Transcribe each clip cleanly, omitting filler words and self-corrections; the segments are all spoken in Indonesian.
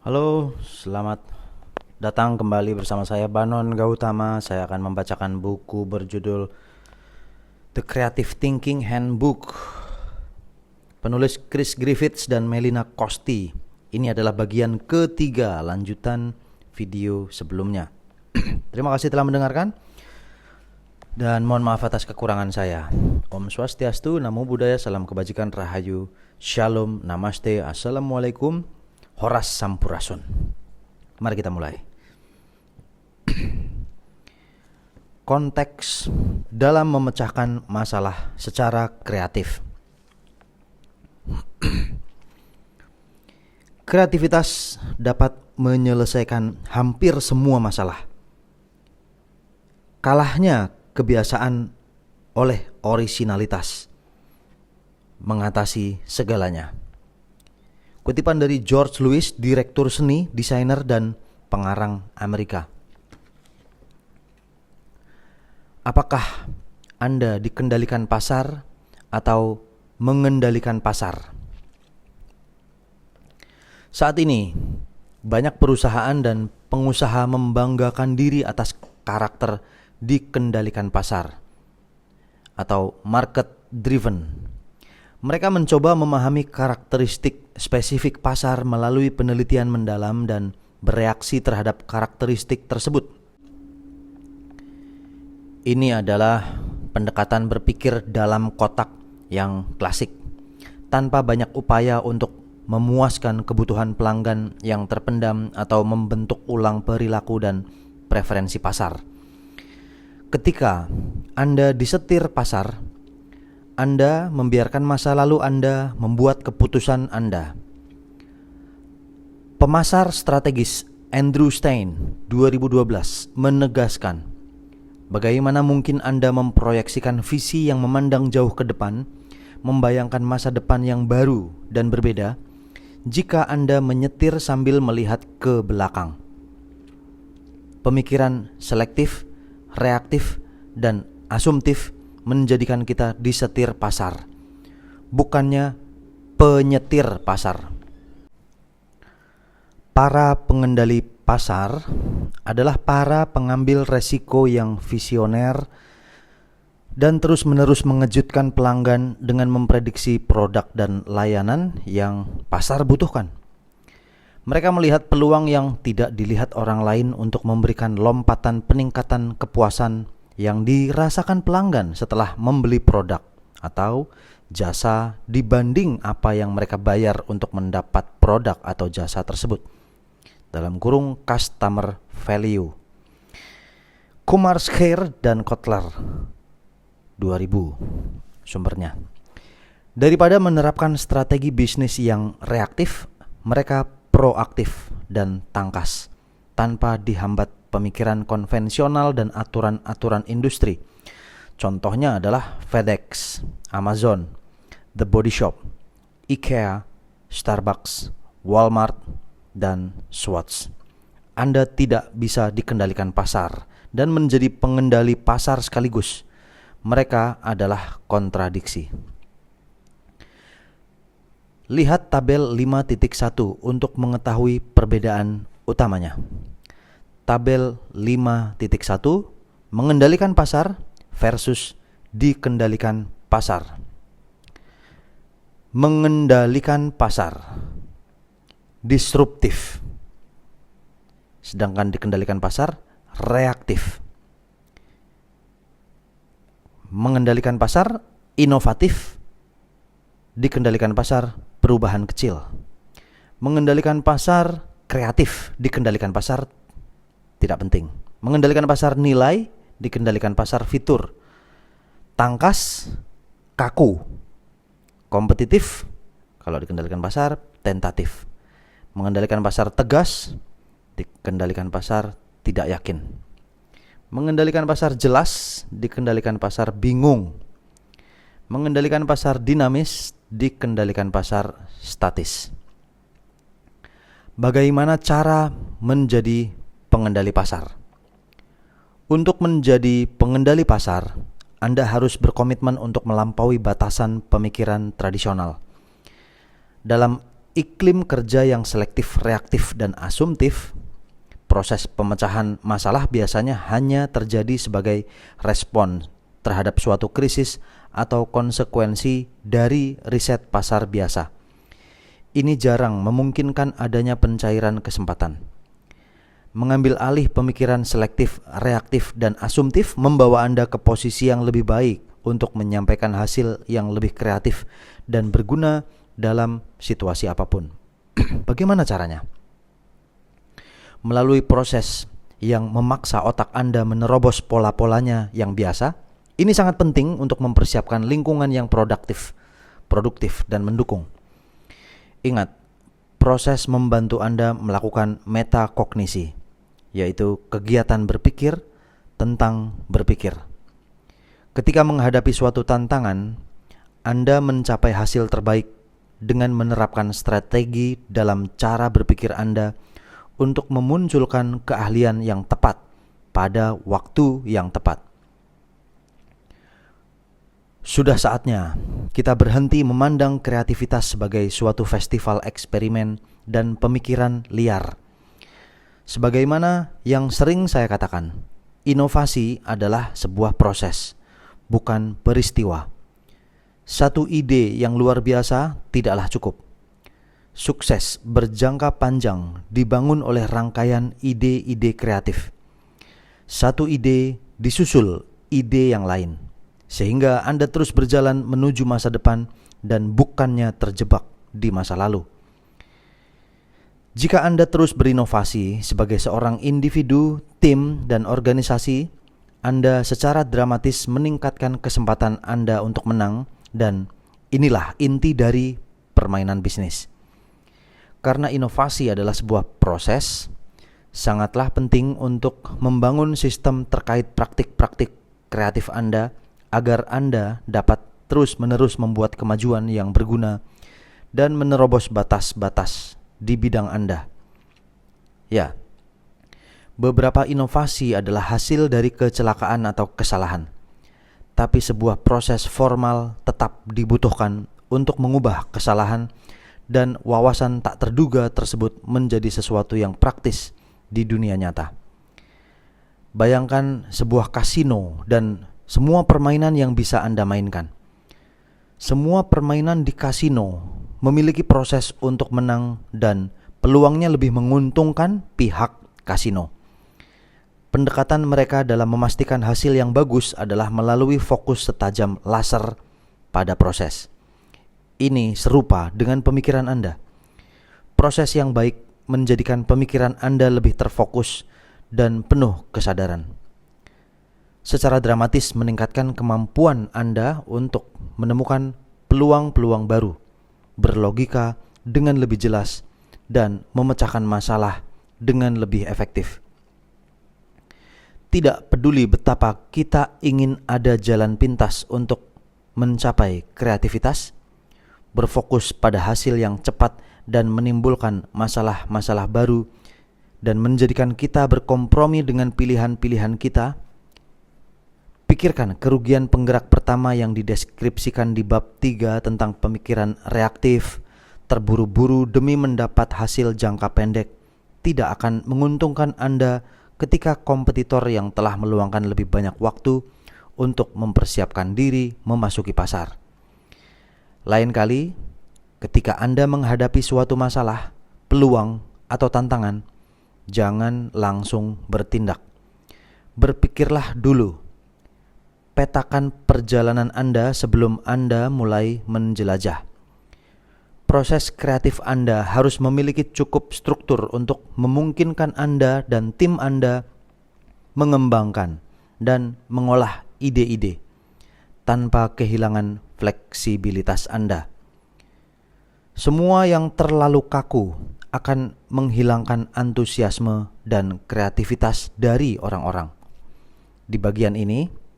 Halo, selamat datang kembali bersama saya Banon Gautama. Saya akan membacakan buku berjudul The Creative Thinking Handbook, penulis Chris Griffiths dan Melina Costi. Ini adalah bagian ketiga lanjutan video sebelumnya. Terima kasih telah mendengarkan dan mohon maaf atas kekurangan saya. Om Swastiastu, Namo Buddhaya, Salam Kebajikan, Rahayu, Shalom, Namaste, Assalamualaikum, Horas Sampurasun. Mari kita mulai. Konteks dalam memecahkan masalah secara kreatif. Kreativitas dapat menyelesaikan hampir semua masalah. Kalahnya kebiasaan oleh orisinalitas mengatasi segalanya. Kutipan dari George Lewis, direktur seni, desainer, dan pengarang Amerika. Apakah Anda dikendalikan pasar atau mengendalikan pasar? Saat ini, banyak perusahaan dan pengusaha membanggakan diri atas karakter dikendalikan pasar atau market driven. Mereka mencoba memahami karakteristik spesifik pasar melalui penelitian mendalam dan bereaksi terhadap karakteristik tersebut. Ini adalah pendekatan berpikir dalam kotak yang klasik, tanpa banyak upaya untuk memuaskan kebutuhan pelanggan yang terpendam atau membentuk ulang perilaku dan preferensi pasar. Ketika Anda disetir pasar, Anda membiarkan masa lalu Anda membuat keputusan Anda. Pemasar strategis Andrew Stein 2012 menegaskan, bagaimana mungkin Anda memproyeksikan visi yang memandang jauh ke depan, membayangkan masa depan yang baru dan berbeda, jika Anda menyetir sambil melihat ke belakang. Pemikiran selektif, reaktif, dan asumtif menjadikan kita disetir pasar, bukannya penyetir pasar. Para pengendali pasar adalah para pengambil resiko yang visioner dan terus-menerus mengejutkan pelanggan dengan memprediksi produk dan layanan yang pasar butuhkan. Mereka melihat peluang yang tidak dilihat orang lain untuk memberikan lompatan peningkatan kepuasan yang dirasakan pelanggan setelah membeli produk atau jasa dibanding apa yang mereka bayar untuk mendapat produk atau jasa tersebut. Dalam kurung customer value. Kumar Kher dan Kotler 2000 sumbernya. Daripada menerapkan strategi bisnis yang reaktif, mereka proaktif dan tangkas tanpa dihambat pemikiran konvensional dan aturan-aturan industri. Contohnya adalah FedEx, Amazon, The Body Shop, IKEA, Starbucks, Walmart, dan Swatch. Anda tidak bisa dikendalikan pasar dan menjadi pengendali pasar sekaligus. Mereka adalah kontradiksi. Lihat tabel 5.1 untuk mengetahui perbedaan utamanya. Tabel 5.1 mengendalikan pasar versus dikendalikan pasar. Mengendalikan pasar disruptif, sedangkan dikendalikan pasar reaktif. Mengendalikan pasar inovatif, dikendalikan pasar perubahan kecil. Mengendalikan pasar kreatif, dikendalikan pasar tidak penting. Mengendalikan pasar nilai, dikendalikan pasar fitur. Tangkas, kaku. Kompetitif, kalau dikendalikan pasar tentatif. Mengendalikan pasar tegas, dikendalikan pasar tidak yakin. Mengendalikan pasar jelas, dikendalikan pasar bingung. Mengendalikan pasar dinamis, dikendalikan pasar statis. Bagaimana cara menjadi pengendali pasar? Untuk menjadi pengendali pasar, Anda harus berkomitmen untuk melampaui batasan pemikiran tradisional. Dalam iklim kerja yang selektif, reaktif, dan asumtif, proses pemecahan masalah biasanya hanya terjadi sebagai respon terhadap suatu krisis atau konsekuensi dari riset pasar biasa. Ini jarang memungkinkan adanya pencairan kesempatan. Mengambil alih pemikiran selektif, reaktif, dan asumtif membawa Anda ke posisi yang lebih baik untuk menyampaikan hasil yang lebih kreatif dan berguna dalam situasi apapun. Bagaimana caranya? Melalui proses yang memaksa otak Anda menerobos pola-polanya yang biasa. Ini sangat penting untuk mempersiapkan lingkungan yang produktif dan mendukung. Ingat, proses membantu Anda melakukan metakognisi, yaitu kegiatan berpikir tentang berpikir. Ketika menghadapi suatu tantangan, Anda mencapai hasil terbaik dengan menerapkan strategi dalam cara berpikir Anda untuk memunculkan keahlian yang tepat pada waktu yang tepat. Sudah saatnya kita berhenti memandang kreativitas sebagai suatu festival eksperimen dan pemikiran liar. Sebagaimana yang sering saya katakan, inovasi adalah sebuah proses, bukan peristiwa. Satu ide yang luar biasa tidaklah cukup. Sukses berjangka panjang dibangun oleh rangkaian ide-ide kreatif. Satu ide disusul ide yang lain, sehingga Anda terus berjalan menuju masa depan dan bukannya terjebak di masa lalu. Jika Anda terus berinovasi sebagai seorang individu, tim, dan organisasi, Anda secara dramatis meningkatkan kesempatan Anda untuk menang. Dan inilah inti dari permainan bisnis. Karena inovasi adalah sebuah proses, sangatlah penting untuk membangun sistem terkait praktik-praktik kreatif Anda agar Anda dapat terus-menerus membuat kemajuan yang berguna dan menerobos batas-batas di bidang Anda. Ya, beberapa inovasi adalah hasil dari kecelakaan atau kesalahan. Tapi sebuah proses formal tetap dibutuhkan untuk mengubah kesalahan dan wawasan tak terduga tersebut menjadi sesuatu yang praktis di dunia nyata. Bayangkan sebuah kasino dan semua permainan yang bisa Anda mainkan. Semua permainan di kasino memiliki proses untuk menang dan peluangnya lebih menguntungkan pihak kasino. Pendekatan mereka dalam memastikan hasil yang bagus adalah melalui fokus setajam laser pada proses. Ini serupa dengan pemikiran Anda. Proses yang baik menjadikan pemikiran Anda lebih terfokus dan penuh kesadaran. Secara dramatis meningkatkan kemampuan Anda untuk menemukan peluang-peluang baru, berlogika dengan lebih jelas, dan memecahkan masalah dengan lebih efektif. Tidak peduli betapa kita ingin ada jalan pintas untuk mencapai kreativitas, berfokus pada hasil yang cepat dan menimbulkan masalah-masalah baru, dan menjadikan kita berkompromi dengan pilihan-pilihan kita. Pikirkan kerugian penggerak pertama yang dideskripsikan di bab 3 tentang pemikiran reaktif. Terburu-buru demi mendapat hasil jangka pendek tidak akan menguntungkan Anda ketika kompetitor yang telah meluangkan lebih banyak waktu untuk mempersiapkan diri memasuki pasar. Lain kali, ketika Anda menghadapi suatu masalah, peluang, atau tantangan, jangan langsung bertindak. Berpikirlah dulu. Petakan perjalanan Anda sebelum Anda mulai menjelajah. Proses kreatif Anda harus memiliki cukup struktur untuk memungkinkan Anda dan tim Anda mengembangkan dan mengolah ide-ide tanpa kehilangan fleksibilitas Anda. Semua yang terlalu kaku akan menghilangkan antusiasme dan kreativitas dari orang-orang. Di bagian ini,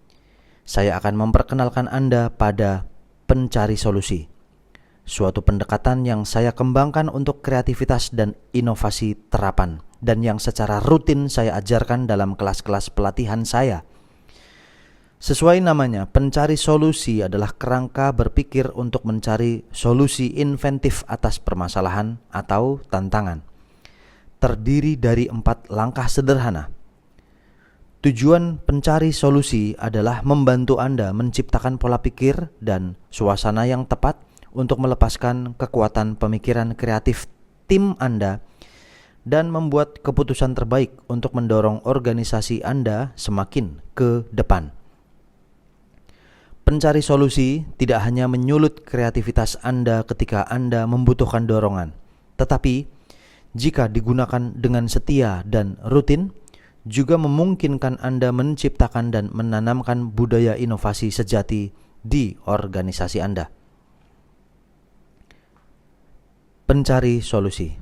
saya akan memperkenalkan Anda pada pencari solusi. Suatu pendekatan yang saya kembangkan untuk kreativitas dan inovasi terapan, dan yang secara rutin saya ajarkan dalam kelas-kelas pelatihan saya. Sesuai namanya, pencari solusi adalah kerangka berpikir untuk mencari solusi inventif atas permasalahan atau tantangan. Terdiri dari 4 langkah sederhana. Tujuan pencari solusi adalah membantu Anda menciptakan pola pikir dan suasana yang tepat untuk melepaskan kekuatan pemikiran kreatif tim Anda dan membuat keputusan terbaik untuk mendorong organisasi Anda semakin ke depan. Pencari solusi tidak hanya menyulut kreativitas Anda ketika Anda membutuhkan dorongan, tetapi jika digunakan dengan setia dan rutin, juga memungkinkan Anda menciptakan dan menanamkan budaya inovasi sejati di organisasi Anda. Pencari solusi.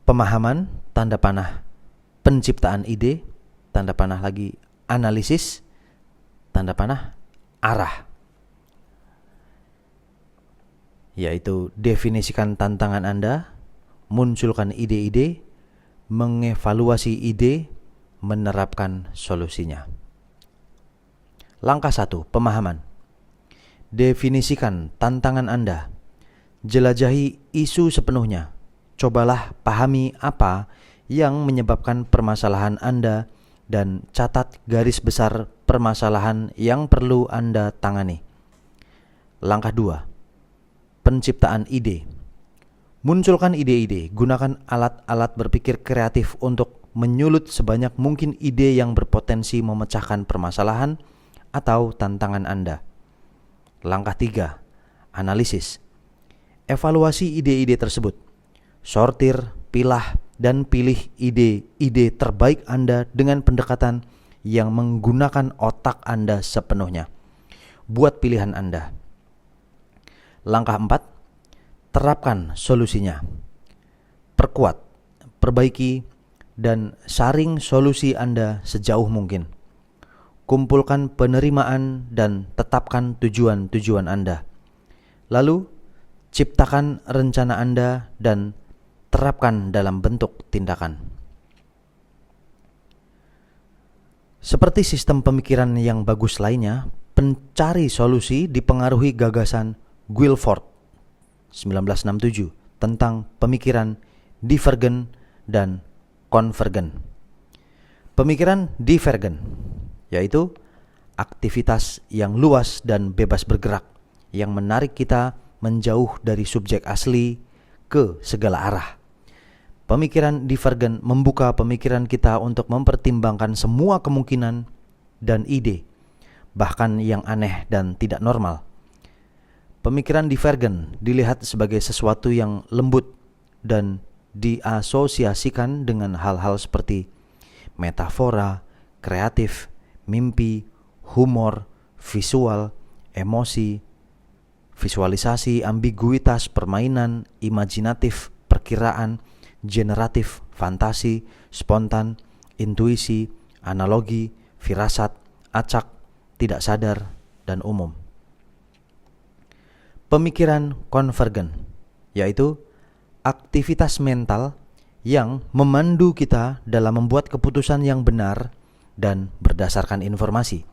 Pemahaman, tanda panah, penciptaan ide, tanda panah lagi, analisis, tanda panah, arah. Yaitu definisikan tantangan Anda, munculkan ide-ide, mengevaluasi ide, menerapkan solusinya. Langkah 1, pemahaman. Definisikan tantangan Anda. Jelajahi isu sepenuhnya. Cobalah pahami apa yang menyebabkan permasalahan Anda dan catat garis besar permasalahan yang perlu Anda tangani. Langkah 2, penciptaan ide. Munculkan ide-ide, gunakan alat-alat berpikir kreatif untuk menyulut sebanyak mungkin ide yang berpotensi memecahkan permasalahan atau tantangan Anda. Langkah 3, analisis. Evaluasi ide-ide tersebut. Sortir, pilah, dan pilih ide-ide terbaik Anda dengan pendekatan yang menggunakan otak Anda sepenuhnya. Buat pilihan Anda. Langkah 4, terapkan solusinya. Perkuat, perbaiki, dan saring solusi Anda sejauh mungkin. Kumpulkan penerimaan dan tetapkan tujuan-tujuan Anda. Lalu, ciptakan rencana Anda dan terapkan dalam bentuk tindakan. Seperti sistem pemikiran yang bagus lainnya, pencari solusi dipengaruhi gagasan Guilford 1967 tentang pemikiran divergen dan konvergen. Pemikiran divergen yaitu aktivitas yang luas dan bebas bergerak yang menarik kita menjauh dari subjek asli ke segala arah. Pemikiran divergen membuka pemikiran kita untuk mempertimbangkan semua kemungkinan dan ide, bahkan yang aneh dan tidak normal. Pemikiran divergen dilihat sebagai sesuatu yang lembut dan diasosiasikan dengan hal-hal seperti metafora, kreatif, mimpi, humor, visual, emosi, visualisasi, ambiguitas, permainan, imajinatif, perkiraan, generatif, fantasi, spontan, intuisi, analogi, firasat, acak, tidak sadar, dan umum. Pemikiran konvergen, yaitu aktivitas mental yang memandu kita dalam membuat keputusan yang benar dan berdasarkan informasi.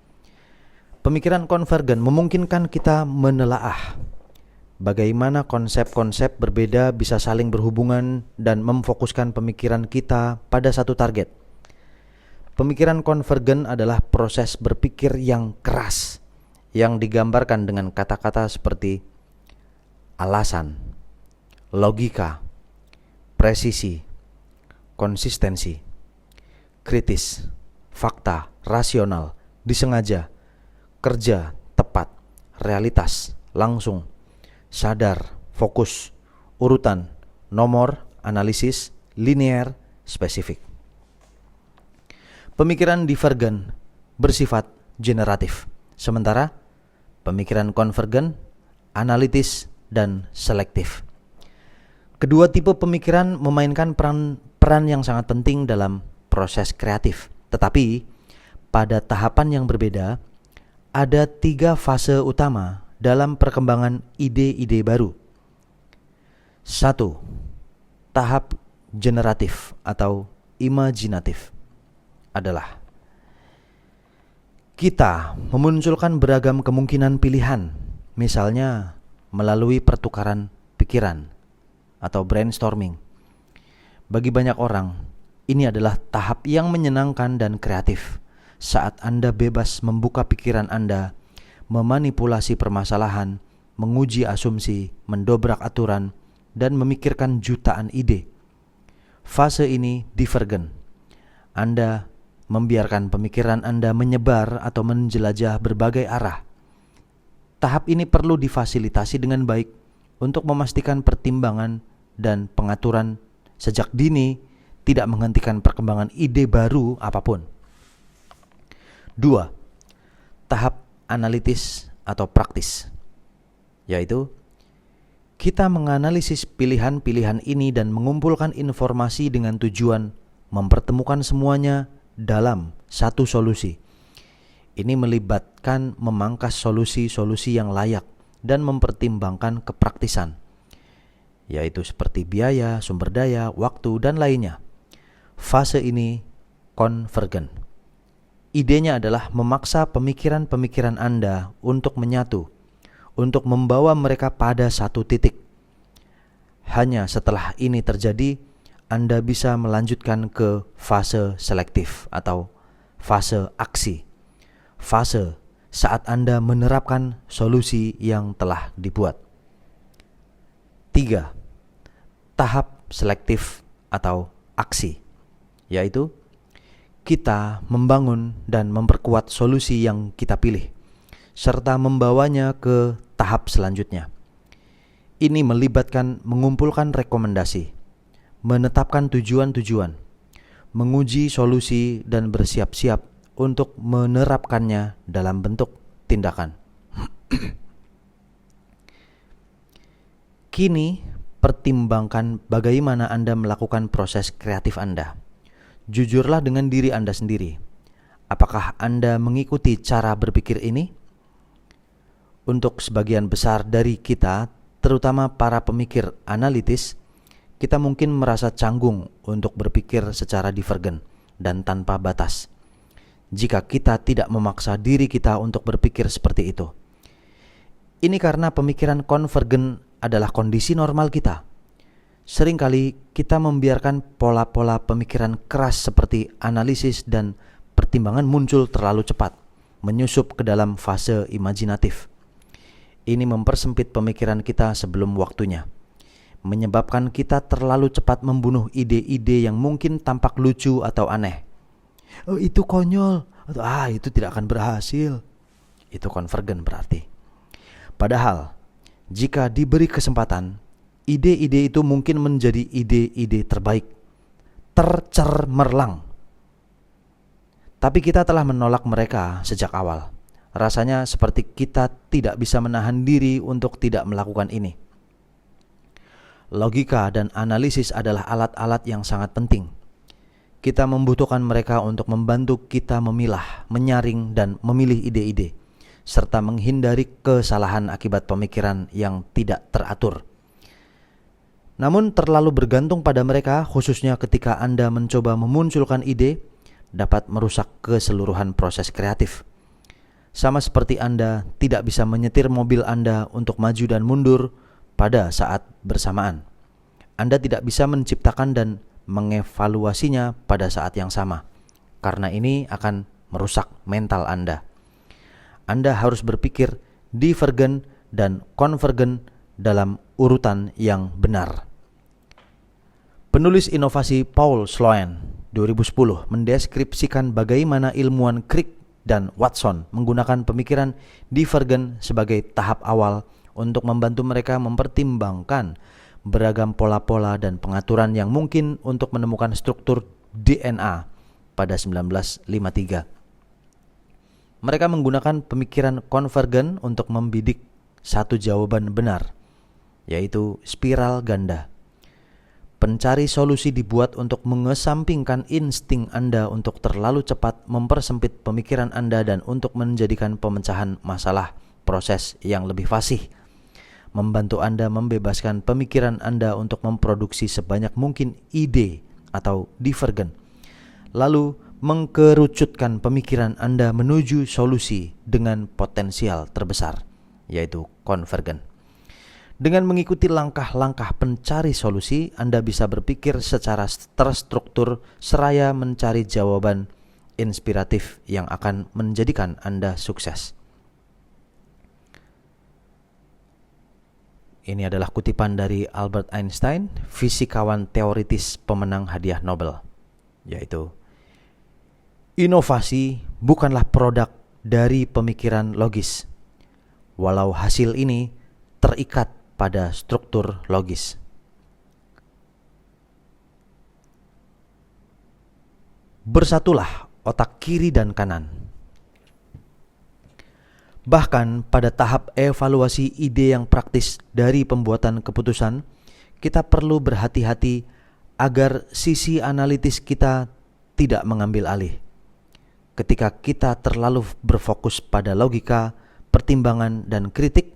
Pemikiran konvergen memungkinkan kita menelaah bagaimana konsep-konsep berbeda bisa saling berhubungan dan memfokuskan pemikiran kita pada satu target. Pemikiran konvergen adalah proses berpikir yang keras yang digambarkan dengan kata-kata seperti alasan, logika, presisi, konsistensi, kritis, fakta, rasional, disengaja, kerja, tepat, realitas, langsung, sadar, fokus, urutan, nomor, analisis, linear, spesifik. Pemikiran divergen bersifat generatif, sementara pemikiran konvergen analitis dan selektif. Kedua tipe pemikiran memainkan peran yang sangat penting dalam proses kreatif. Tetapi pada tahapan yang berbeda, ada 3 fase utama dalam perkembangan ide-ide baru. 1. Tahap generatif atau imajinatif adalah Kita memunculkan beragam kemungkinan pilihan, misalnya melalui pertukaran pikiran atau brainstorming. Bagi banyak orang, ini adalah tahap yang menyenangkan dan kreatif saat Anda bebas membuka pikiran Anda, memanipulasi permasalahan, menguji asumsi, mendobrak aturan, dan memikirkan jutaan ide. Fase ini divergen. Anda membiarkan pemikiran Anda menyebar atau menjelajah berbagai arah. Tahap ini perlu difasilitasi dengan baik untuk memastikan pertimbangan dan pengaturan sejak dini tidak menghentikan perkembangan ide baru apapun. 2. Tahap analitis atau praktis, yaitu kita menganalisis pilihan-pilihan ini dan mengumpulkan informasi dengan tujuan mempertemukan semuanya dalam satu solusi. Ini melibatkan memangkas solusi-solusi yang layak dan mempertimbangkan kepraktisan, yaitu seperti biaya, sumber daya, waktu, dan lainnya. Fase ini konvergen. Idenya adalah memaksa pemikiran-pemikiran Anda untuk menyatu, untuk membawa mereka pada satu titik. Hanya setelah ini terjadi, Anda bisa melanjutkan ke fase selektif atau fase aksi. Fase saat Anda menerapkan solusi yang telah dibuat. 3. Tahap selektif atau aksi, yaitu kita membangun dan memperkuat solusi yang kita pilih, serta membawanya ke tahap selanjutnya. Ini melibatkan mengumpulkan rekomendasi, menetapkan tujuan-tujuan, menguji solusi, dan bersiap-siap untuk menerapkannya dalam bentuk tindakan. Kini, pertimbangkan bagaimana Anda melakukan proses kreatif Anda. Jujurlah dengan diri Anda sendiri. Apakah Anda mengikuti cara berpikir ini? Untuk sebagian besar dari kita, terutama para pemikir analitis, kita mungkin merasa canggung untuk berpikir secara divergen dan tanpa batas. Jika kita tidak memaksa diri kita untuk berpikir seperti itu. Ini karena pemikiran konvergen adalah kondisi normal kita. Seringkali kita membiarkan pola-pola pemikiran keras seperti analisis dan pertimbangan muncul terlalu cepat, menyusup ke dalam fase imajinatif. Ini mempersempit pemikiran kita sebelum waktunya, menyebabkan kita terlalu cepat membunuh ide-ide yang mungkin tampak lucu atau aneh. Oh, itu konyol, atau itu tidak akan berhasil. Itu konvergen berarti. Padahal, jika diberi kesempatan, ide-ide itu mungkin menjadi ide-ide terbaik, tercermerlang. Tapi kita telah menolak mereka sejak awal. Rasanya seperti kita tidak bisa menahan diri untuk tidak melakukan ini. Logika dan analisis adalah alat-alat yang sangat penting. Kita membutuhkan mereka untuk membantu kita memilah, menyaring, dan memilih ide-ide, serta menghindari kesalahan akibat pemikiran yang tidak teratur. Namun terlalu bergantung pada mereka, khususnya ketika Anda mencoba memunculkan ide, dapat merusak keseluruhan proses kreatif. Sama seperti Anda tidak bisa menyetir mobil Anda untuk maju dan mundur pada saat bersamaan. Anda tidak bisa menciptakan dan mengevaluasinya pada saat yang sama, karena ini akan merusak mental Anda. Anda harus berpikir divergen dan konvergen dalam urutan yang benar. Penulis inovasi Paul Sloan 2010 mendeskripsikan bagaimana ilmuwan Crick dan Watson menggunakan pemikiran divergen sebagai tahap awal untuk membantu mereka mempertimbangkan beragam pola-pola dan pengaturan yang mungkin untuk menemukan struktur DNA pada 1953. Mereka menggunakan pemikiran konvergen untuk membidik satu jawaban benar, yaitu spiral ganda. Pencari solusi dibuat untuk mengesampingkan insting Anda untuk terlalu cepat mempersempit pemikiran Anda dan untuk menjadikan pemecahan masalah proses yang lebih fasih. Membantu Anda membebaskan pemikiran Anda untuk memproduksi sebanyak mungkin ide atau divergen. Lalu mengkerucutkan pemikiran Anda menuju solusi dengan potensial terbesar, yaitu konvergen. Dengan mengikuti langkah-langkah pencari solusi, Anda bisa berpikir secara terstruktur seraya mencari jawaban inspiratif yang akan menjadikan Anda sukses. Ini adalah kutipan dari Albert Einstein, fisikawan teoritis pemenang hadiah Nobel, yaitu inovasi bukanlah produk dari pemikiran logis, walau hasil ini terikat pada struktur logis. Bersatulah otak kiri dan kanan. Bahkan pada tahap evaluasi ide yang praktis dari pembuatan keputusan, kita perlu berhati-hati agar sisi analitis kita tidak mengambil alih. Ketika kita terlalu berfokus pada logika, pertimbangan, dan kritik,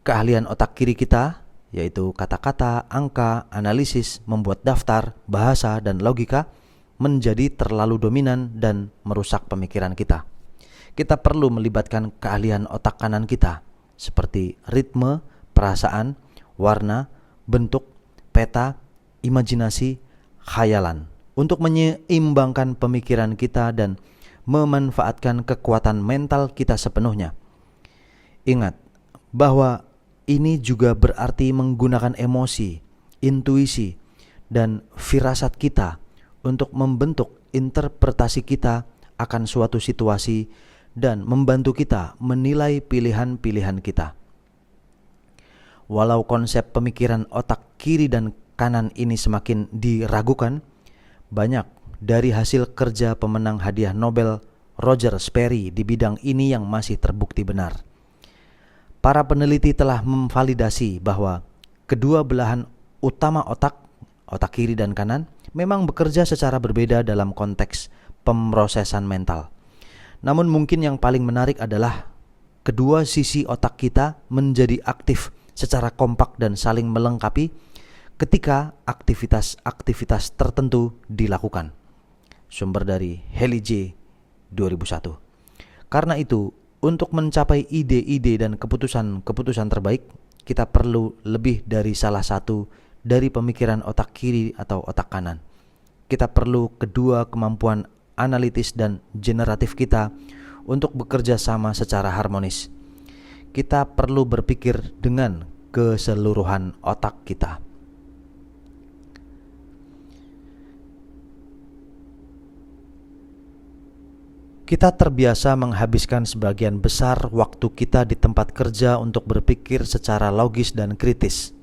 keahlian otak kiri kita, yaitu kata-kata, angka, analisis, membuat daftar, bahasa, dan logika, menjadi terlalu dominan dan merusak pemikiran kita. Kita perlu melibatkan keahlian otak kanan kita, seperti ritme, perasaan, warna, bentuk, peta, imajinasi, khayalan, untuk menyeimbangkan pemikiran kita dan memanfaatkan kekuatan mental kita sepenuhnya. Ingat bahwa ini juga berarti menggunakan emosi, intuisi, dan firasat kita untuk membentuk interpretasi kita akan suatu situasi dan membantu kita menilai pilihan-pilihan kita. Walau konsep pemikiran otak kiri dan kanan ini semakin diragukan, banyak dari hasil kerja pemenang hadiah Nobel Roger Sperry di bidang ini yang masih terbukti benar. Para peneliti telah memvalidasi bahwa kedua belahan utama otak kiri dan kanan, memang bekerja secara berbeda dalam konteks pemrosesan mental. Namun mungkin yang paling menarik adalah kedua sisi otak kita menjadi aktif secara kompak dan saling melengkapi ketika aktivitas-aktivitas tertentu dilakukan. Sumber dari Haley J. 2001. Karena itu, untuk mencapai ide-ide dan keputusan-keputusan terbaik, kita perlu lebih dari salah satu dari pemikiran otak kiri atau otak kanan. Kita perlu kedua kemampuan analitis dan generatif kita untuk bekerja sama secara harmonis. Kita perlu berpikir dengan keseluruhan otak kita. Kita terbiasa menghabiskan sebagian besar waktu kita di tempat kerja untuk berpikir secara logis dan kritis.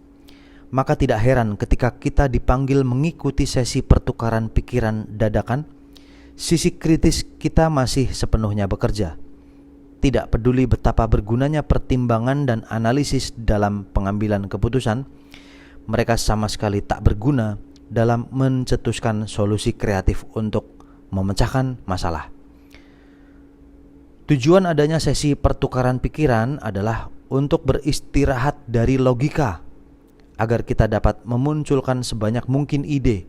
Maka tidak heran ketika kita dipanggil mengikuti sesi pertukaran pikiran dadakan, sisi kritis kita masih sepenuhnya bekerja. Tidak peduli betapa bergunanya pertimbangan dan analisis dalam pengambilan keputusan, mereka sama sekali tak berguna dalam mencetuskan solusi kreatif untuk memecahkan masalah. Tujuan adanya sesi pertukaran pikiran adalah untuk beristirahat dari logika, agar kita dapat memunculkan sebanyak mungkin ide,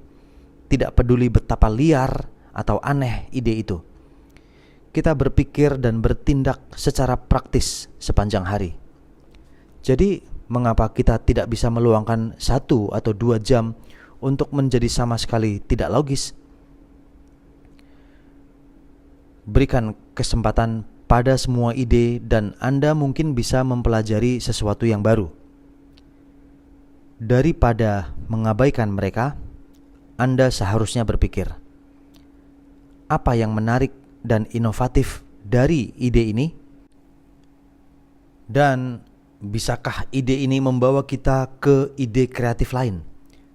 tidak peduli betapa liar atau aneh ide itu. Kita berpikir dan bertindak secara praktis sepanjang hari. Jadi, mengapa kita tidak bisa meluangkan 1 atau 2 jam untuk menjadi sama sekali tidak logis? Berikan kesempatan pada semua ide dan Anda mungkin bisa mempelajari sesuatu yang baru. Daripada mengabaikan mereka, Anda seharusnya berpikir, apa yang menarik dan inovatif dari ide ini? Dan bisakah ide ini membawa kita ke ide kreatif lain?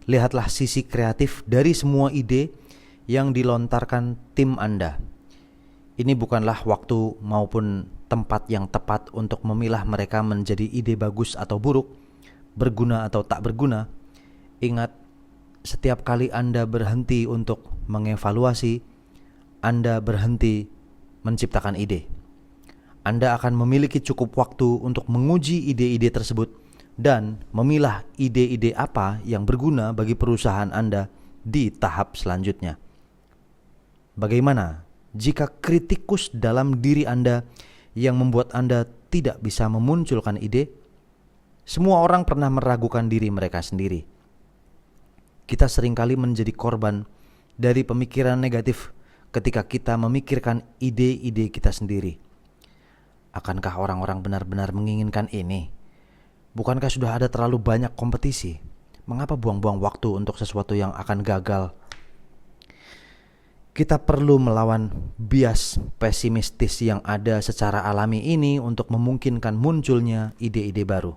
Lihatlah sisi kreatif dari semua ide yang dilontarkan tim Anda. Ini bukanlah waktu maupun tempat yang tepat untuk memilah mereka menjadi ide bagus atau buruk, berguna atau tak berguna. Ingat, setiap kali Anda berhenti untuk mengevaluasi, Anda berhenti menciptakan ide. Anda akan memiliki cukup waktu untuk menguji ide-ide tersebut dan memilah ide-ide apa yang berguna bagi perusahaan Anda di tahap selanjutnya. Bagaimana jika kritikus dalam diri Anda yang membuat Anda tidak bisa memunculkan ide? Semua orang pernah meragukan diri mereka sendiri. Kita seringkali menjadi korban dari pemikiran negatif ketika kita memikirkan ide-ide kita sendiri. Akankah orang-orang benar-benar menginginkan ini? Bukankah sudah ada terlalu banyak kompetisi? Mengapa buang-buang waktu untuk sesuatu yang akan gagal? Kita perlu melawan bias pesimistis yang ada secara alami ini untuk memungkinkan munculnya ide-ide baru.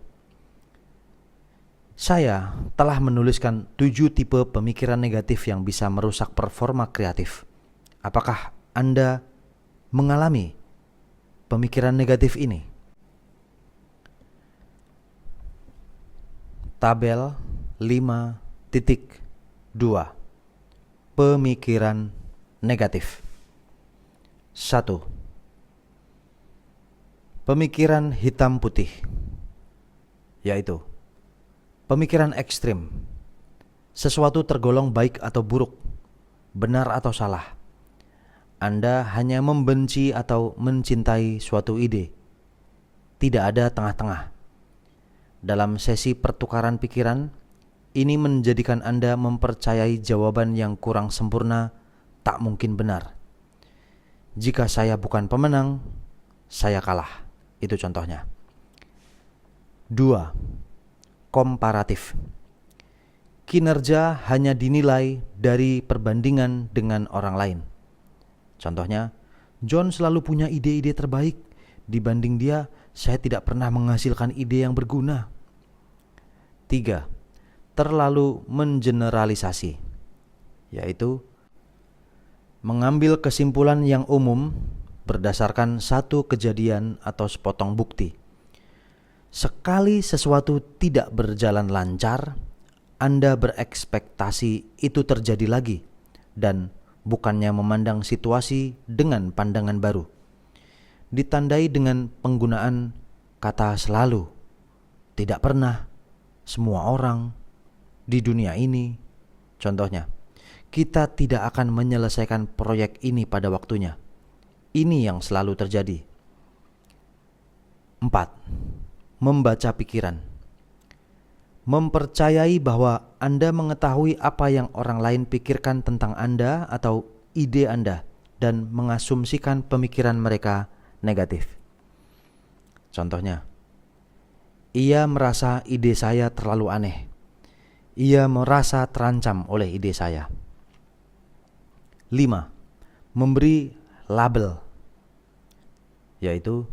Saya telah menuliskan 7 tipe pemikiran negatif yang bisa merusak performa kreatif. Apakah Anda mengalami pemikiran negatif ini? Tabel 5.2 Pemikiran negatif. 1. Pemikiran hitam putih, yaitu pemikiran ekstrim. Sesuatu tergolong baik atau buruk, benar atau salah. Anda hanya membenci atau mencintai suatu ide. Tidak ada tengah-tengah. Dalam sesi pertukaran pikiran, ini menjadikan Anda mempercayai jawaban yang kurang sempurna tak mungkin benar. Jika saya bukan pemenang, saya kalah. Itu contohnya. 2. Komparatif. Kinerja hanya dinilai dari perbandingan dengan orang lain. Contohnya, John selalu punya ide-ide terbaik. Dibanding dia, saya tidak pernah menghasilkan ide yang berguna. 3. Terlalu mengeneralisasi, yaitu mengambil kesimpulan yang umum berdasarkan satu kejadian atau sepotong bukti. Sekali sesuatu tidak berjalan lancar, Anda berekspektasi itu terjadi lagi dan bukannya memandang situasi dengan pandangan baru. Ditandai dengan penggunaan kata selalu, tidak pernah, semua orang, di dunia ini. Contohnya, kita tidak akan menyelesaikan proyek ini pada waktunya. Ini yang selalu terjadi. 4. Membaca pikiran. Mempercayai bahwa Anda mengetahui apa yang orang lain pikirkan tentang Anda atau ide Anda dan mengasumsikan pemikiran mereka negatif. Contohnya, ia merasa ide saya terlalu aneh. Ia merasa terancam oleh ide saya. 5. Memberi label, yaitu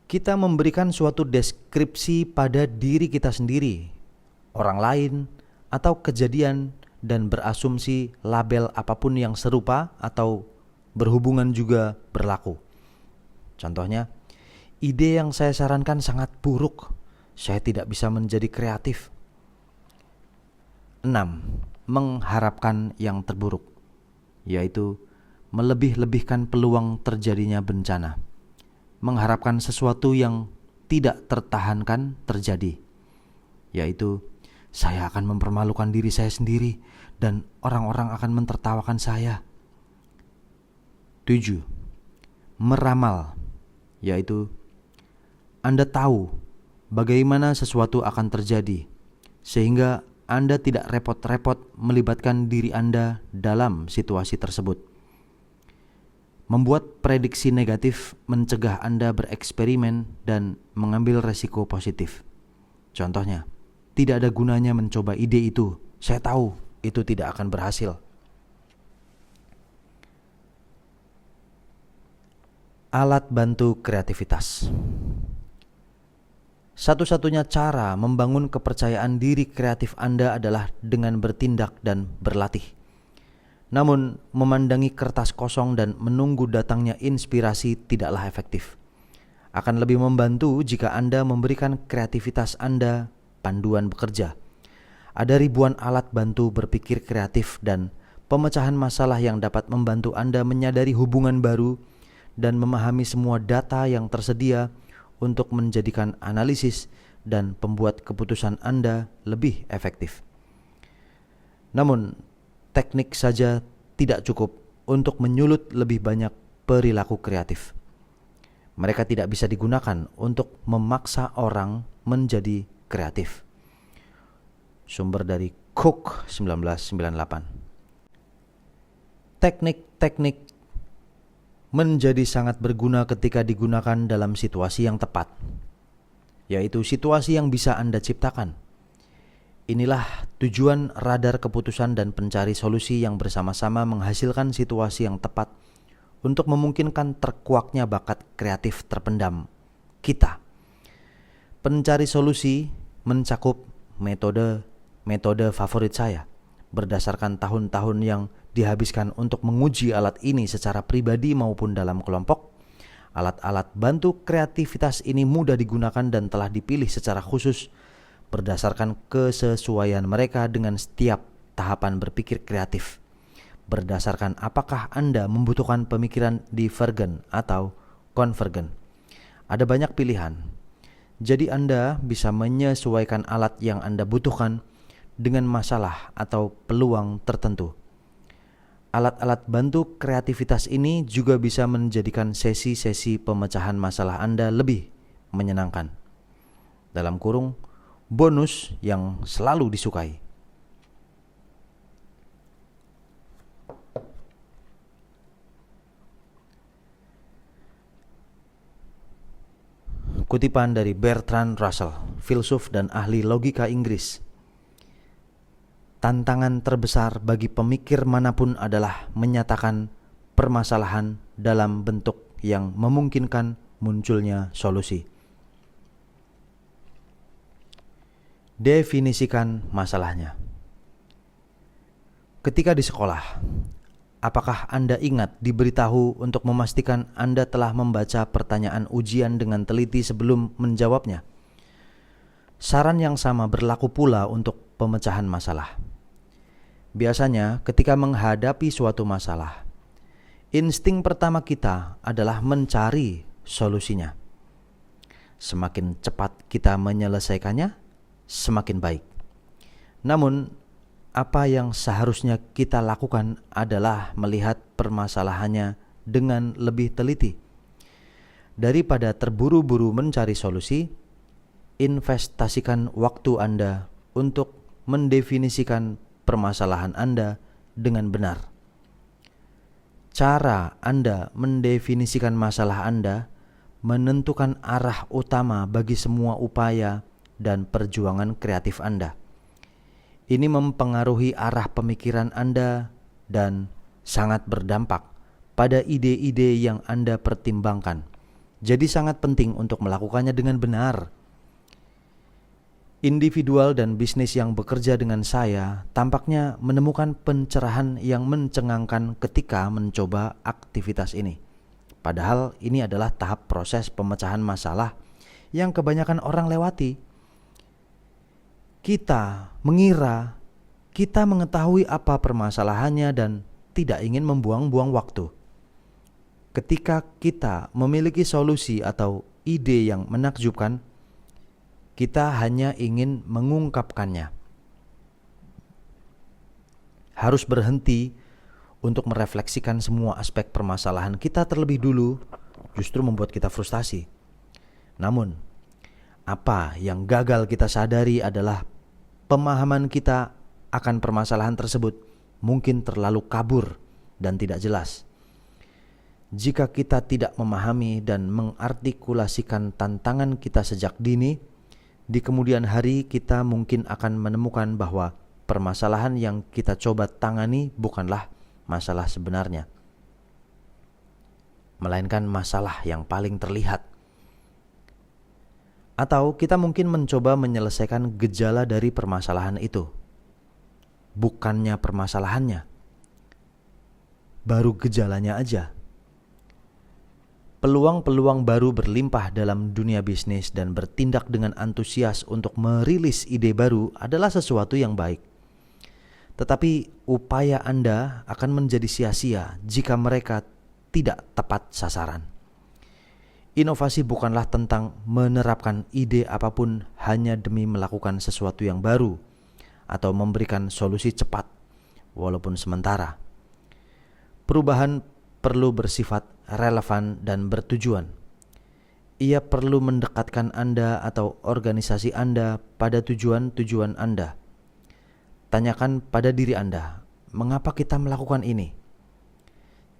kita memberikan suatu deskripsi pada diri kita sendiri, orang lain, atau kejadian dan berasumsi label apapun yang serupa atau berhubungan juga berlaku. Contohnya, ide yang saya sarankan sangat buruk. Saya tidak bisa menjadi kreatif. 6. Mengharapkan yang terburuk, yaitu melebih-lebihkan peluang terjadinya bencana. Mengharapkan sesuatu yang tidak tertahankan terjadi, yaitu saya akan mempermalukan diri saya sendiri dan orang-orang akan mentertawakan saya. 7. Meramal, yaitu Anda tahu bagaimana sesuatu akan terjadi, sehingga Anda tidak repot-repot melibatkan diri Anda dalam situasi tersebut. Membuat prediksi negatif mencegah Anda bereksperimen dan mengambil resiko positif. Contohnya, tidak ada gunanya mencoba ide itu. Saya tahu itu tidak akan berhasil. Alat bantu kreativitas. Satu-satunya cara membangun kepercayaan diri kreatif Anda adalah dengan bertindak dan berlatih. Namun, memandangi kertas kosong dan menunggu datangnya inspirasi tidaklah efektif. Akan lebih membantu jika Anda memberikan kreativitas Anda panduan bekerja. Ada ribuan alat bantu berpikir kreatif dan pemecahan masalah yang dapat membantu Anda menyadari hubungan baru dan memahami semua data yang tersedia untuk menjadikan analisis dan pembuat keputusan Anda lebih efektif. Namun, teknik saja tidak cukup untuk menyulut lebih banyak perilaku kreatif. Mereka tidak bisa digunakan untuk memaksa orang menjadi kreatif. Sumber dari Cook 1998. Teknik-teknik menjadi sangat berguna ketika digunakan dalam situasi yang tepat, yaitu situasi yang bisa Anda ciptakan. Inilah tujuan radar keputusan dan pencari solusi yang bersama-sama menghasilkan situasi yang tepat untuk memungkinkan terkuaknya bakat kreatif terpendam kita. Pencari solusi mencakup metode favorit saya berdasarkan tahun-tahun yang dihabiskan untuk menguji alat ini secara pribadi maupun dalam kelompok. Alat-alat bantu kreativitas ini mudah digunakan dan telah dipilih secara khusus berdasarkan kesesuaian mereka dengan setiap tahapan berpikir kreatif. Berdasarkan apakah Anda membutuhkan pemikiran divergen atau konvergen. Ada banyak pilihan. Jadi Anda bisa menyesuaikan alat yang Anda butuhkan dengan masalah atau peluang tertentu. Alat-alat bantu kreativitas ini juga bisa menjadikan sesi-sesi pemecahan masalah Anda lebih menyenangkan. Dalam kurung, bonus yang selalu disukai. Kutipan dari Bertrand Russell, filsuf dan ahli logika Inggris. Tantangan terbesar bagi pemikir manapun adalah menyatakan permasalahan dalam bentuk yang memungkinkan munculnya solusi. Definisikan masalahnya. Ketika di sekolah, apakah Anda ingat diberitahu untuk memastikan Anda telah membaca pertanyaan ujian dengan teliti sebelum menjawabnya? Saran yang sama berlaku pula untuk pemecahan masalah. Biasanya ketika menghadapi suatu masalah, insting pertama kita adalah mencari solusinya. Semakin cepat kita menyelesaikannya, semakin baik. Namun, apa yang seharusnya kita lakukan adalah melihat permasalahannya dengan lebih teliti. Daripada terburu-buru mencari solusi, investasikan waktu Anda untuk mendefinisikan permasalahan Anda dengan benar. Cara Anda mendefinisikan masalah Anda menentukan arah utama bagi semua upaya dan perjuangan kreatif Anda. Ini mempengaruhi arah pemikiran Anda dan sangat berdampak pada ide-ide yang Anda pertimbangkan. Jadi sangat penting untuk melakukannya dengan benar. Individual dan bisnis yang bekerja dengan saya tampaknya menemukan pencerahan yang mencengangkan ketika mencoba aktivitas ini. Padahal ini adalah tahap proses pemecahan masalah yang kebanyakan orang lewati. Kita mengira kita mengetahui apa permasalahannya dan tidak ingin membuang-buang waktu. Ketika kita memiliki solusi atau ide yang menakjubkan, kita hanya ingin mengungkapkannya. Harus berhenti untuk merefleksikan semua aspek permasalahan kita terlebih dulu justru membuat kita frustasi. Namun, apa yang gagal kita sadari adalah pemahaman kita akan permasalahan tersebut mungkin terlalu kabur dan tidak jelas. Jika kita tidak memahami dan mengartikulasikan tantangan kita sejak dini, di kemudian hari kita mungkin akan menemukan bahwa permasalahan yang kita coba tangani bukanlah masalah sebenarnya, melainkan masalah yang paling terlihat. Atau kita mungkin mencoba menyelesaikan gejala dari permasalahan itu, bukannya permasalahannya, baru gejalanya aja. Peluang-peluang baru berlimpah dalam dunia bisnis dan bertindak dengan antusias untuk merilis ide baru adalah sesuatu yang baik. Tetapi upaya Anda akan menjadi sia-sia jika mereka tidak tepat sasaran. Inovasi bukanlah tentang menerapkan ide apapun hanya demi melakukan sesuatu yang baru atau memberikan solusi cepat walaupun sementara. Perubahan perlu bersifat relevan dan bertujuan. Ia perlu mendekatkan Anda atau organisasi Anda pada tujuan-tujuan Anda. Tanyakan pada diri Anda, mengapa kita melakukan ini?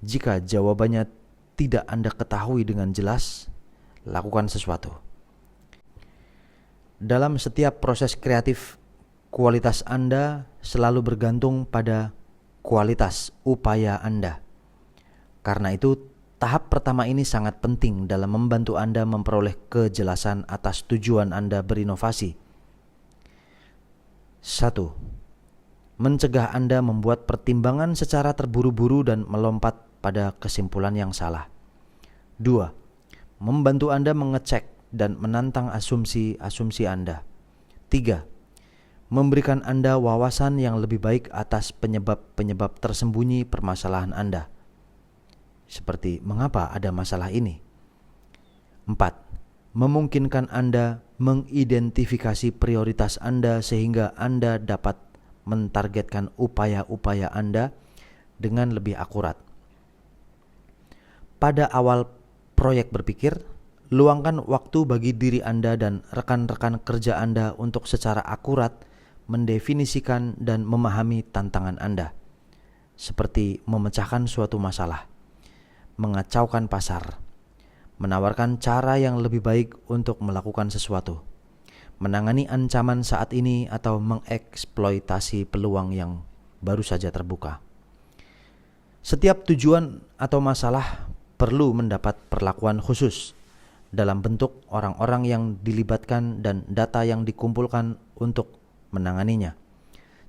Jika jawabannya tidak Anda ketahui dengan jelas, lakukan sesuatu. Dalam setiap proses kreatif, kualitas Anda selalu bergantung pada kualitas upaya Anda. Karena itu, tahap pertama ini sangat penting dalam membantu Anda memperoleh kejelasan atas tujuan Anda berinovasi. 1. Mencegah Anda membuat pertimbangan secara terburu-buru dan melompat pada kesimpulan yang salah. 2. Membantu Anda mengecek dan menantang asumsi-asumsi Anda. 3. Memberikan Anda wawasan yang lebih baik atas penyebab-penyebab tersembunyi permasalahan Anda. Seperti mengapa ada masalah ini. 4. Memungkinkan Anda mengidentifikasi prioritas Anda sehingga Anda dapat mentargetkan upaya-upaya Anda dengan lebih akurat. Pada awal proyek berpikir, luangkan waktu bagi diri Anda dan rekan-rekan kerja Anda untuk secara akurat mendefinisikan dan memahami tantangan Anda, seperti memecahkan suatu masalah, mengacaukan pasar, menawarkan cara yang lebih baik untuk melakukan sesuatu, menangani ancaman saat ini atau mengeksploitasi peluang yang baru saja terbuka. Setiap tujuan atau masalah perlu mendapat perlakuan khusus dalam bentuk orang-orang yang dilibatkan dan data yang dikumpulkan untuk menanganinya.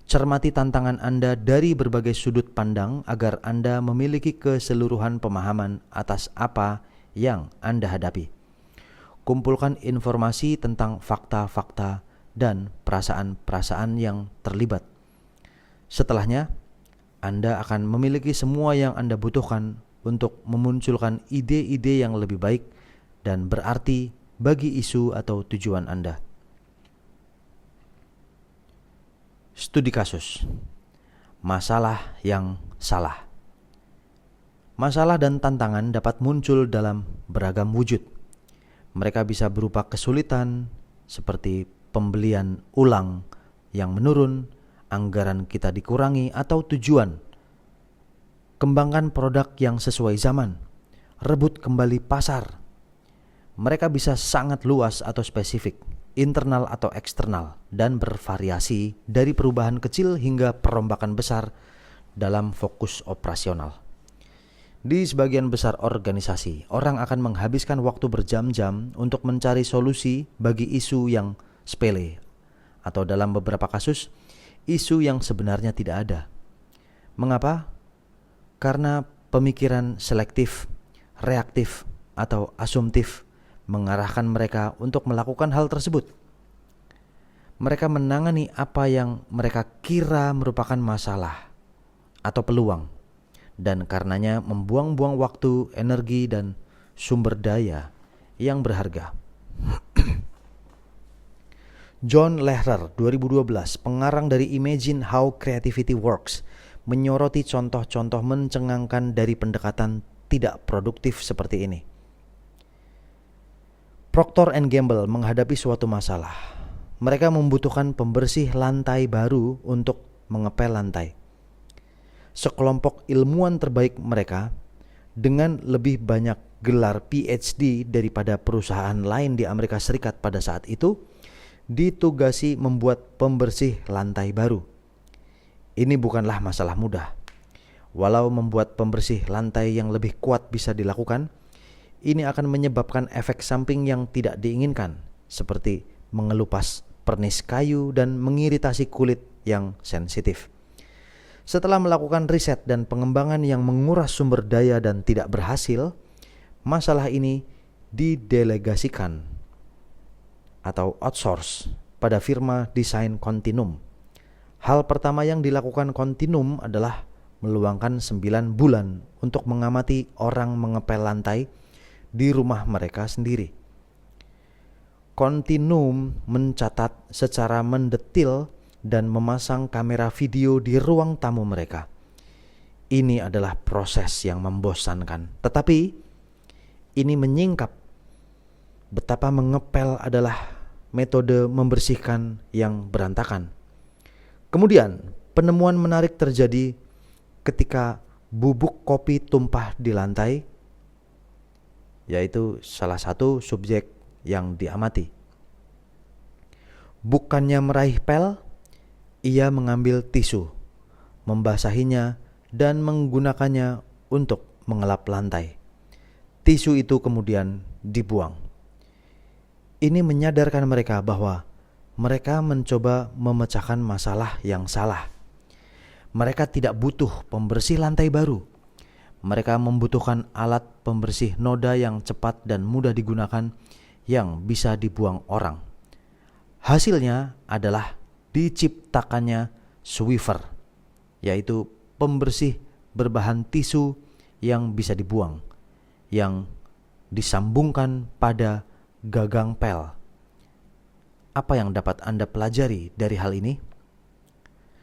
Cermati tantangan Anda dari berbagai sudut pandang agar Anda memiliki keseluruhan pemahaman atas apa yang Anda hadapi. Kumpulkan informasi tentang fakta-fakta dan perasaan-perasaan yang terlibat. Setelahnya, Anda akan memiliki semua yang Anda butuhkan untuk memunculkan ide-ide yang lebih baik dan berarti bagi isu atau tujuan Anda. Studi kasus. Masalah yang salah. Masalah dan tantangan dapat muncul dalam beragam wujud. Mereka bisa berupa kesulitan seperti pembelian ulang yang menurun, anggaran kita dikurangi, atau tujuan. Kembangkan produk yang sesuai zaman. Rebut kembali pasar. Mereka bisa sangat luas atau spesifik, internal atau eksternal, dan bervariasi dari perubahan kecil hingga perombakan besar dalam fokus operasional. Di sebagian besar organisasi, orang akan menghabiskan waktu berjam-jam untuk mencari solusi bagi isu yang sepele, atau dalam beberapa kasus, isu yang sebenarnya tidak ada. Mengapa? Karena pemikiran selektif, reaktif, atau asumtif mengarahkan mereka untuk melakukan hal tersebut. Mereka menangani apa yang mereka kira merupakan masalah atau peluang, dan karenanya membuang-buang waktu, energi, dan sumber daya yang berharga. John Lehrer, 2012, pengarang dari Imagine How Creativity Works, menyoroti contoh-contoh mencengangkan dari pendekatan tidak produktif seperti ini. Procter & Gamble menghadapi suatu masalah. Mereka membutuhkan pembersih lantai baru untuk mengepel lantai. Sekelompok ilmuwan terbaik mereka dengan lebih banyak gelar PhD daripada perusahaan lain di Amerika Serikat pada saat itu ditugasi membuat pembersih lantai baru. Ini bukanlah masalah mudah. Walau membuat pembersih lantai yang lebih kuat bisa dilakukan, ini akan menyebabkan efek samping yang tidak diinginkan, seperti mengelupas pernis kayu dan mengiritasi kulit yang sensitif. Setelah melakukan riset dan pengembangan yang menguras sumber daya dan tidak berhasil, masalah ini didelegasikan atau outsource pada firma desain Continuum. Hal pertama yang dilakukan Continuum adalah meluangkan 9 bulan untuk mengamati orang mengepel lantai di rumah mereka sendiri. Continuum mencatat secara mendetil dan memasang kamera video di ruang tamu mereka. ini adalah proses yang membosankan. Tetapi ini menyingkap betapa mengepel adalah metode membersihkan yang berantakan. Kemudian penemuan menarik terjadi ketika bubuk kopi tumpah di lantai, yaitu salah satu subjek yang diamati. Bukannya meraih pel, ia mengambil tisu, membasahinya dan menggunakannya untuk mengelap lantai. Tisu itu kemudian dibuang. Ini menyadarkan mereka bahwa mereka mencoba memecahkan masalah yang salah. Mereka tidak butuh pembersih lantai baru. Mereka membutuhkan alat pembersih noda yang cepat dan mudah digunakan yang bisa dibuang orang. Hasilnya adalah diciptakannya Swiffer, yaitu pembersih berbahan tisu yang bisa dibuang, yang disambungkan pada gagang pel. Apa yang dapat Anda pelajari dari hal ini?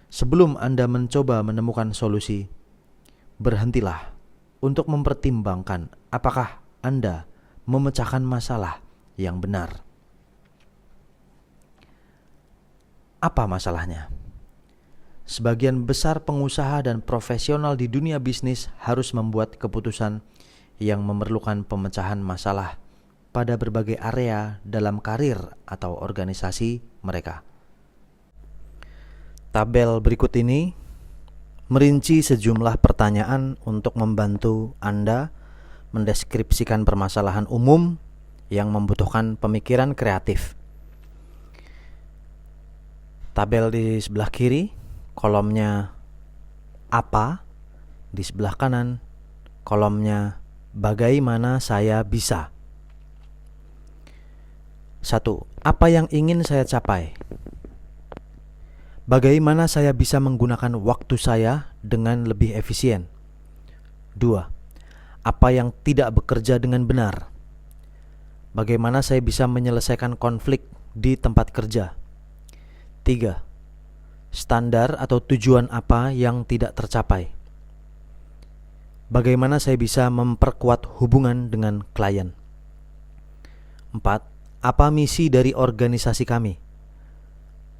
Sebelum Anda mencoba menemukan solusi, berhentilah untuk mempertimbangkan apakah Anda memecahkan masalah yang benar. Apa masalahnya? Sebagian besar pengusaha dan profesional di dunia bisnis harus membuat keputusan yang memerlukan pemecahan masalah pada berbagai area dalam karir atau organisasi mereka. Tabel berikut ini merinci sejumlah pertanyaan untuk membantu Anda mendeskripsikan permasalahan umum yang membutuhkan pemikiran kreatif. Tabel di sebelah kiri, kolomnya apa, di sebelah kanan, kolomnya bagaimana saya bisa. 1. Apa yang ingin saya capai? Bagaimana saya bisa menggunakan waktu saya dengan lebih efisien? 2. Apa yang tidak bekerja dengan benar? Bagaimana saya bisa menyelesaikan konflik di tempat kerja? 3. Standar atau tujuan apa yang tidak tercapai? Bagaimana saya bisa memperkuat hubungan dengan klien? 4. Apa misi dari organisasi kami?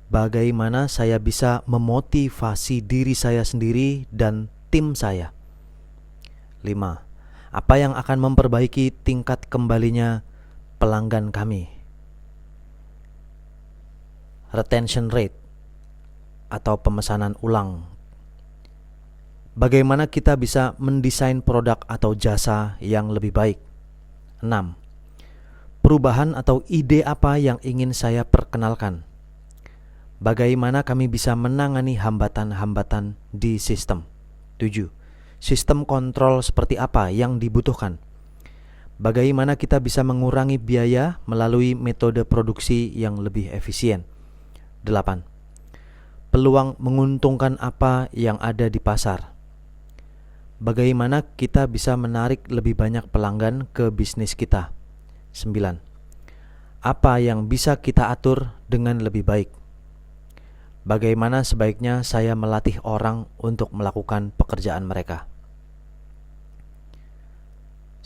Bagaimana saya bisa memotivasi diri saya sendiri dan tim saya? 5. Apa yang akan memperbaiki tingkat kembalinya pelanggan kami? Retention rate atau pemesanan ulang. Bagaimana kita bisa mendesain produk atau jasa yang lebih baik? 6. Perubahan atau ide apa yang ingin saya perkenalkan? Bagaimana kami bisa menangani hambatan-hambatan di sistem? 7. Sistem kontrol seperti apa yang dibutuhkan? Bagaimana kita bisa mengurangi biaya melalui metode produksi yang lebih efisien? 8. Peluang menguntungkan apa yang ada di pasar? Bagaimana kita bisa menarik lebih banyak pelanggan ke bisnis kita? 9. Apa yang bisa kita atur dengan lebih baik? Bagaimana sebaiknya saya melatih orang untuk melakukan pekerjaan mereka?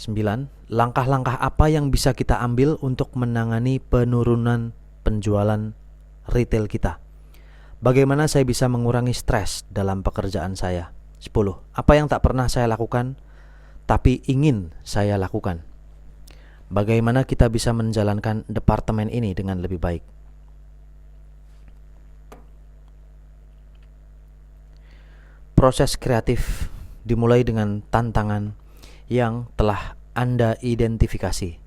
9. Langkah-langkah apa yang bisa kita ambil untuk menangani penurunan penjualan retail kita? Bagaimana saya bisa mengurangi stres dalam pekerjaan saya? 10. Apa yang tak pernah saya lakukan tapi ingin saya lakukan? Bagaimana kita bisa menjalankan departemen ini dengan lebih baik? Proses kreatif dimulai dengan tantangan yang telah Anda identifikasi.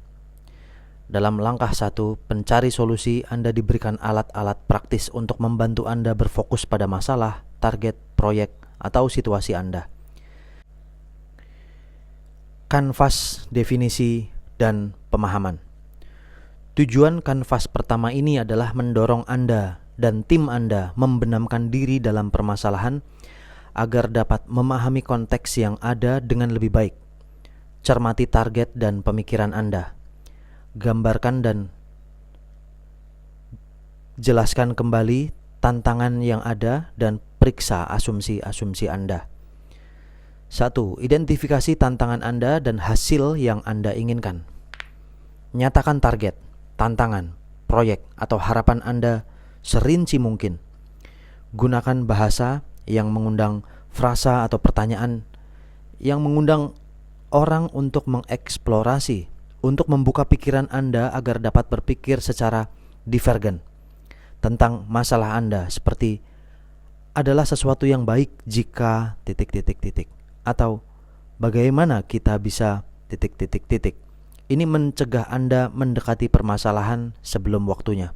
Dalam langkah 1, pencari solusi, Anda diberikan alat-alat praktis untuk membantu Anda berfokus pada masalah, target, proyek, atau situasi Anda. Kanvas definisi dan pemahaman. Tujuan kanvas pertama ini adalah mendorong Anda dan tim Anda membenamkan diri dalam permasalahan agar dapat memahami konteks yang ada dengan lebih baik. Cermati target dan pemikiran Anda. Gambarkan dan jelaskan kembali tantangan yang ada dan periksa asumsi-asumsi Anda. 1. Identifikasi tantangan Anda dan hasil yang Anda inginkan. Nyatakan target, tantangan, proyek, atau harapan Anda serinci mungkin. Gunakan bahasa yang mengundang frasa atau pertanyaan yang mengundang orang untuk mengeksplorasi, untuk membuka pikiran Anda agar dapat berpikir secara divergen tentang masalah Anda, seperti adalah sesuatu yang baik jika ... atau bagaimana kita bisa ... Ini mencegah Anda mendekati permasalahan sebelum waktunya.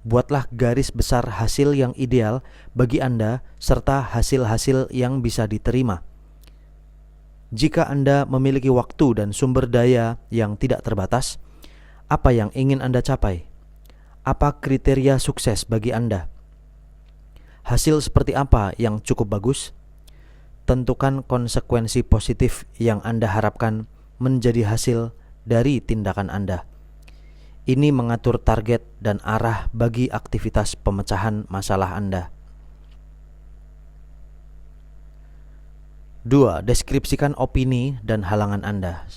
Buatlah garis besar hasil yang ideal bagi Anda serta hasil-hasil yang bisa diterima. Jika Anda memiliki waktu dan sumber daya yang tidak terbatas, apa yang ingin Anda capai? Apa kriteria sukses bagi Anda? Hasil seperti apa yang cukup bagus? Tentukan konsekuensi positif yang Anda harapkan menjadi hasil dari tindakan Anda. Ini mengatur target dan arah bagi aktivitas pemecahan masalah Anda. 2. Deskripsikan opini dan halangan Anda.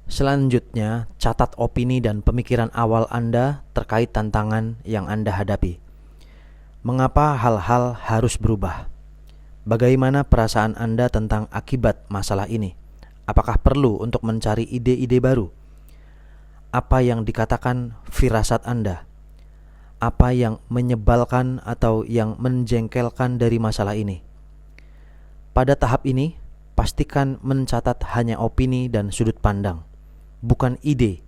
Selanjutnya, catat opini dan pemikiran awal Anda terkait tantangan yang Anda hadapi. Mengapa hal-hal harus berubah? Bagaimana perasaan Anda tentang akibat masalah ini? Apakah perlu untuk mencari ide-ide baru? Apa yang dikatakan firasat Anda? Apa yang menyebalkan atau yang menjengkelkan dari masalah ini? Pada tahap ini, pastikan mencatat hanya opini dan sudut pandang, bukan ide.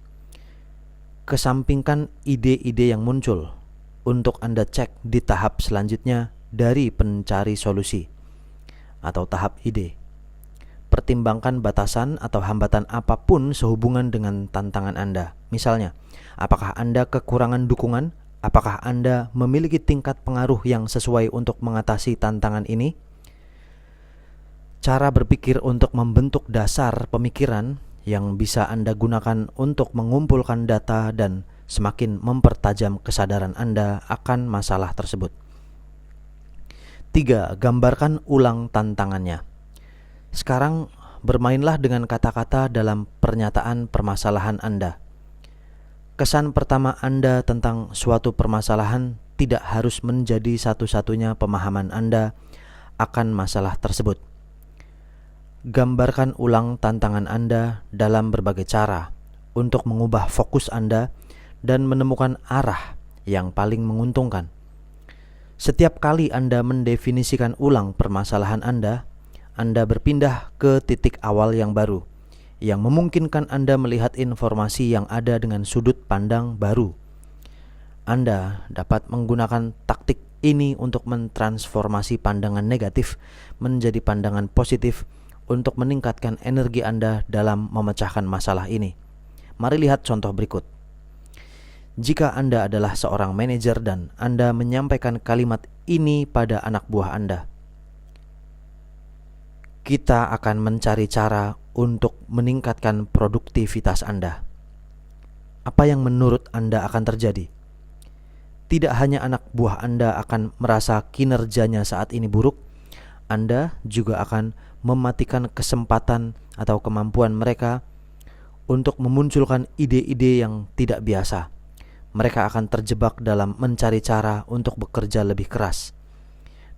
Kesampingkan ide-ide yang muncul untuk Anda cek di tahap selanjutnya dari pencari solusi atau tahap ide. Pertimbangkan batasan atau hambatan apapun sehubungan dengan tantangan Anda. Misalnya, apakah Anda kekurangan dukungan? Apakah Anda memiliki tingkat pengaruh yang sesuai untuk mengatasi tantangan ini? Cara berpikir untuk membentuk dasar pemikiran yang bisa Anda gunakan untuk mengumpulkan data dan semakin mempertajam kesadaran Anda akan masalah tersebut. 3. Gambarkan ulang tantangannya. Sekarang bermainlah dengan kata-kata dalam pernyataan permasalahan Anda. Kesan pertama Anda tentang suatu permasalahan tidak harus menjadi satu-satunya pemahaman Anda akan masalah tersebut. Gambarkan ulang tantangan Anda dalam berbagai cara untuk mengubah fokus Anda dan menemukan arah yang paling menguntungkan. Setiap kali Anda mendefinisikan ulang permasalahan Anda berpindah ke titik awal yang baru, yang memungkinkan Anda melihat informasi yang ada dengan sudut pandang baru. Anda dapat menggunakan taktik ini untuk mentransformasi pandangan negatif menjadi pandangan positif untuk meningkatkan energi Anda dalam memecahkan masalah ini. Mari lihat contoh berikut. Jika Anda adalah seorang manajer dan Anda menyampaikan kalimat ini pada anak buah Anda, kita akan mencari cara untuk meningkatkan produktivitas Anda. Apa yang menurut Anda akan terjadi? Tidak hanya anak buah Anda akan merasa kinerjanya saat ini buruk, Anda juga akan mematikan kesempatan atau kemampuan mereka untuk memunculkan ide-ide yang tidak biasa. Mereka akan terjebak dalam mencari cara untuk bekerja lebih keras.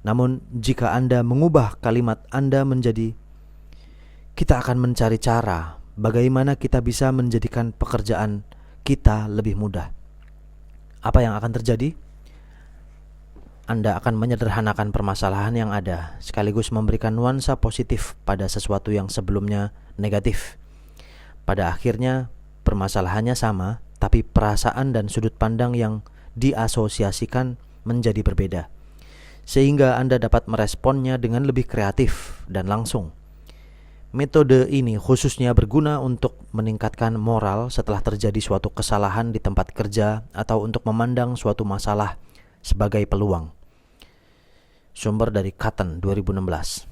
Namun jika Anda mengubah kalimat Anda menjadi, kita akan mencari cara bagaimana kita bisa menjadikan pekerjaan kita lebih mudah, apa yang akan terjadi? Anda akan menyederhanakan permasalahan yang ada, sekaligus memberikan nuansa positif pada sesuatu yang sebelumnya negatif. Pada akhirnya, permasalahannya sama, tapi perasaan dan sudut pandang yang diasosiasikan menjadi berbeda, sehingga Anda dapat meresponnya dengan lebih kreatif dan langsung. Metode ini khususnya berguna untuk meningkatkan moral setelah terjadi suatu kesalahan di tempat kerja atau untuk memandang suatu masalah sebagai peluang. Sumber dari Cotton 2016.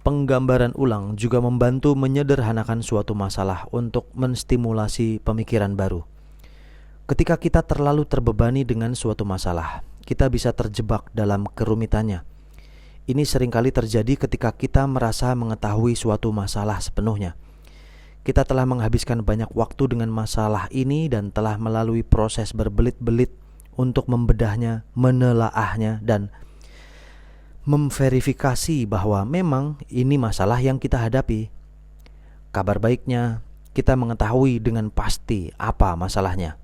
Penggambaran ulang juga membantu menyederhanakan suatu masalah untuk menstimulasi pemikiran baru. Ketika kita terlalu terbebani dengan suatu masalah, kita bisa terjebak dalam kerumitannya. Ini seringkali terjadi ketika kita merasa mengetahui suatu masalah sepenuhnya. Kita telah menghabiskan banyak waktu dengan masalah ini dan telah melalui proses berbelit-belit untuk membedahnya, menelaahnya, dan memverifikasi bahwa memang ini masalah yang kita hadapi. Kabar baiknya, kita mengetahui dengan pasti apa masalahnya.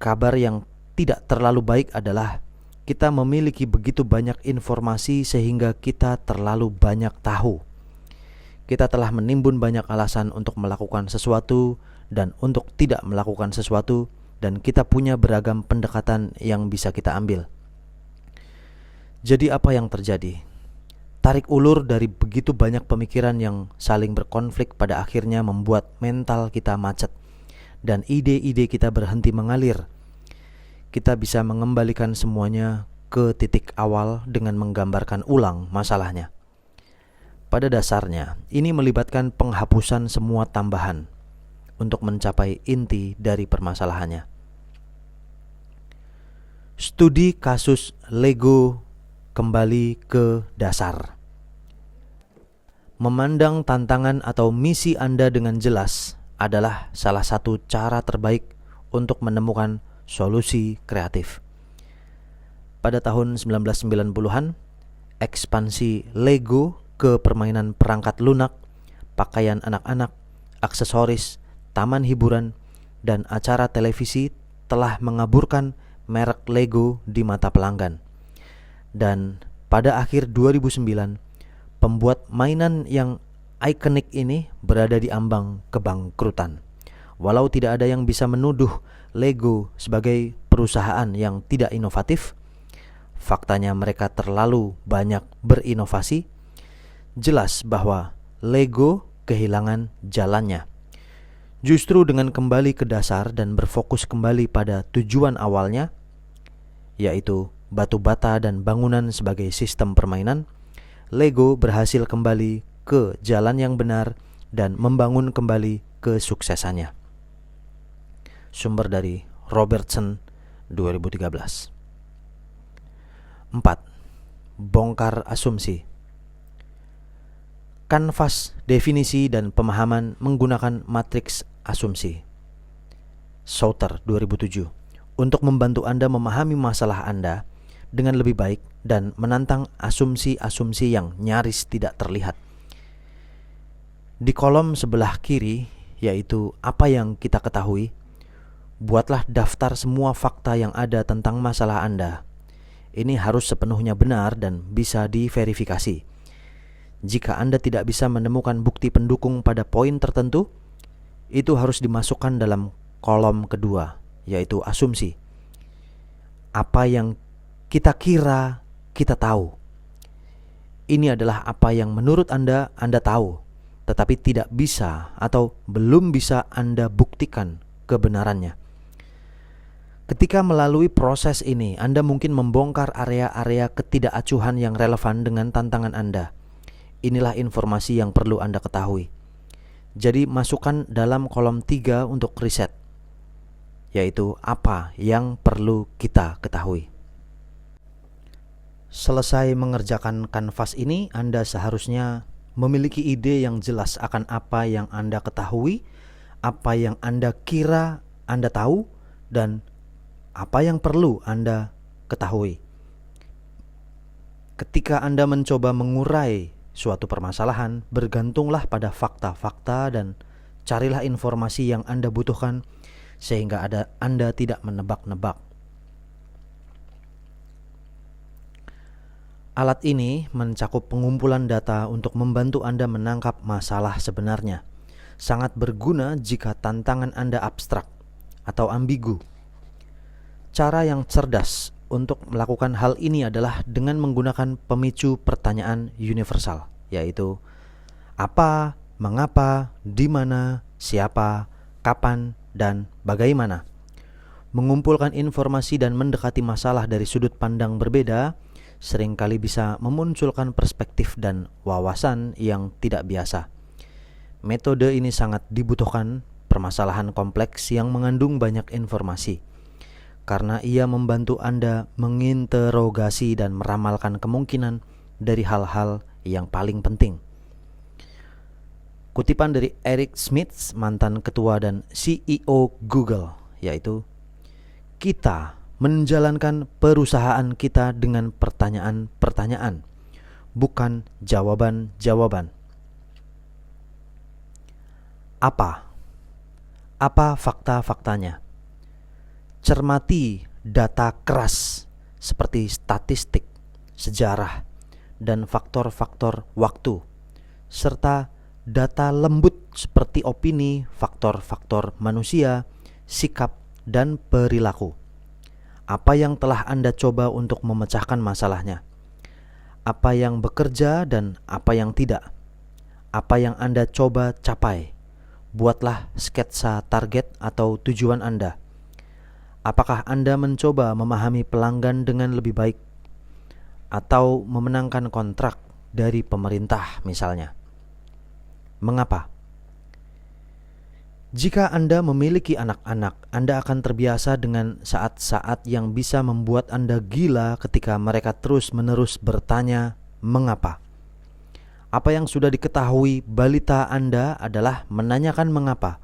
Kabar yang tidak terlalu baik adalah kita memiliki begitu banyak informasi sehingga kita terlalu banyak tahu. Kita telah menimbun banyak alasan untuk melakukan sesuatu dan untuk tidak melakukan sesuatu, dan kita punya beragam pendekatan yang bisa kita ambil. Jadi apa yang terjadi? Tarik ulur dari begitu banyak pemikiran yang saling berkonflik pada akhirnya membuat mental kita macet dan ide-ide kita berhenti mengalir. Kita bisa mengembalikan semuanya ke titik awal dengan menggambarkan ulang masalahnya. Pada dasarnya, ini melibatkan penghapusan semua tambahan untuk mencapai inti dari permasalahannya. Studi kasus Lego kembali ke dasar. Memandang tantangan atau misi Anda dengan jelas adalah salah satu cara terbaik untuk menemukan solusi kreatif. Pada tahun 1990-an, ekspansi Lego ke permainan perangkat lunak, pakaian anak-anak, aksesoris, taman hiburan, dan acara televisi telah mengaburkan merek Lego di mata pelanggan. Dan pada akhir 2009, pembuat mainan yang ikonik ini berada di ambang kebangkrutan. Walau tidak ada yang bisa menuduh Lego sebagai perusahaan yang tidak inovatif, faktanya mereka terlalu banyak berinovasi. Jelas bahwa Lego kehilangan jalannya. Justru dengan kembali ke dasar dan berfokus kembali pada tujuan awalnya, yaitu batu bata dan bangunan sebagai sistem permainan, Lego berhasil kembali ke jalan yang benar dan membangun kembali kesuksesannya. Sumber dari Robertson 2013. 4. Bongkar asumsi. Kanvas definisi dan pemahaman menggunakan matriks asumsi. Sauter 2007. Untuk membantu Anda memahami masalah Anda dengan lebih baik dan menantang asumsi-asumsi yang nyaris tidak terlihat. Di kolom sebelah kiri, yaitu apa yang kita ketahui, buatlah daftar semua fakta yang ada tentang masalah Anda. Ini harus sepenuhnya benar dan bisa diverifikasi. Jika Anda tidak bisa menemukan bukti pendukung pada poin tertentu, itu harus dimasukkan dalam kolom kedua, yaitu asumsi. Apa yang kita kira kita tahu. Ini adalah apa yang menurut Anda tahu, tetapi tidak bisa atau belum bisa Anda buktikan kebenarannya. Ketika melalui proses ini, Anda mungkin membongkar area-area ketidakacuhan yang relevan dengan tantangan Anda. Inilah informasi yang perlu Anda ketahui. Jadi masukkan dalam kolom 3 untuk riset, yaitu apa yang perlu kita ketahui. Selesai mengerjakan kanvas ini, Anda seharusnya memiliki ide yang jelas akan apa yang Anda ketahui, apa yang Anda kira Anda tahu, dan apa yang perlu Anda ketahui. Ketika Anda mencoba mengurai suatu permasalahan, bergantunglah pada fakta-fakta dan carilah informasi yang Anda butuhkan sehingga Anda tidak menebak-nebak. Alat ini mencakup pengumpulan data untuk membantu Anda menangkap masalah sebenarnya. Sangat berguna jika tantangan Anda abstrak atau ambigu. Cara yang cerdas untuk melakukan hal ini adalah dengan menggunakan pemicu pertanyaan universal, yaitu apa, mengapa, di mana, siapa, kapan, dan bagaimana. Mengumpulkan informasi dan mendekati masalah dari sudut pandang berbeda seringkali bisa memunculkan perspektif dan wawasan yang tidak biasa. Metode ini sangat dibutuhkan permasalahan kompleks yang mengandung banyak informasi, karena ia membantu Anda menginterogasi dan meramalkan kemungkinan dari hal-hal yang paling penting. Kutipan dari Eric Schmidt, mantan ketua dan CEO Google, yaitu, "Kita menjalankan perusahaan kita dengan pertanyaan-pertanyaan, bukan jawaban-jawaban." Apa fakta-faktanya? Cermati data keras seperti statistik, sejarah, dan faktor-faktor waktu, serta data lembut seperti opini, faktor-faktor manusia, sikap, dan perilaku. Apa yang telah Anda coba untuk memecahkan masalahnya? Apa yang bekerja dan apa yang tidak? Apa yang Anda coba capai? Buatlah sketsa target atau tujuan Anda. Apakah Anda mencoba memahami pelanggan dengan lebih baik atau memenangkan kontrak dari pemerintah misalnya? Mengapa? Jika Anda memiliki anak-anak, Anda akan terbiasa dengan saat-saat yang bisa membuat Anda gila ketika mereka terus-menerus bertanya, "Mengapa?" Apa yang sudah diketahui balita Anda adalah menanyakan mengapa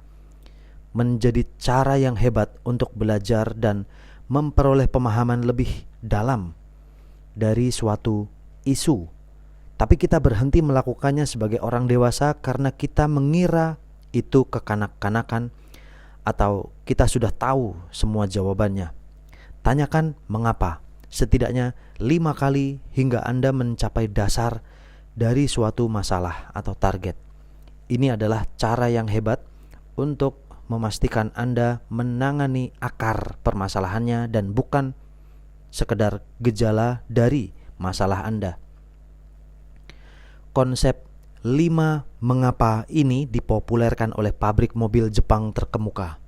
menjadi cara yang hebat untuk belajar dan memperoleh pemahaman lebih dalam dari suatu isu. Tapi kita berhenti melakukannya sebagai orang dewasa karena kita mengira itu kekanak-kanakan atau kita sudah tahu semua jawabannya. Tanyakan mengapa setidaknya 5 kali hingga Anda mencapai dasar dari suatu masalah atau target. Ini adalah cara yang hebat untuk memastikan Anda menangani akar permasalahannya dan bukan sekedar gejala dari masalah Anda. Konsep 5 mengapa ini dipopulerkan oleh pabrik mobil Jepang terkemuka,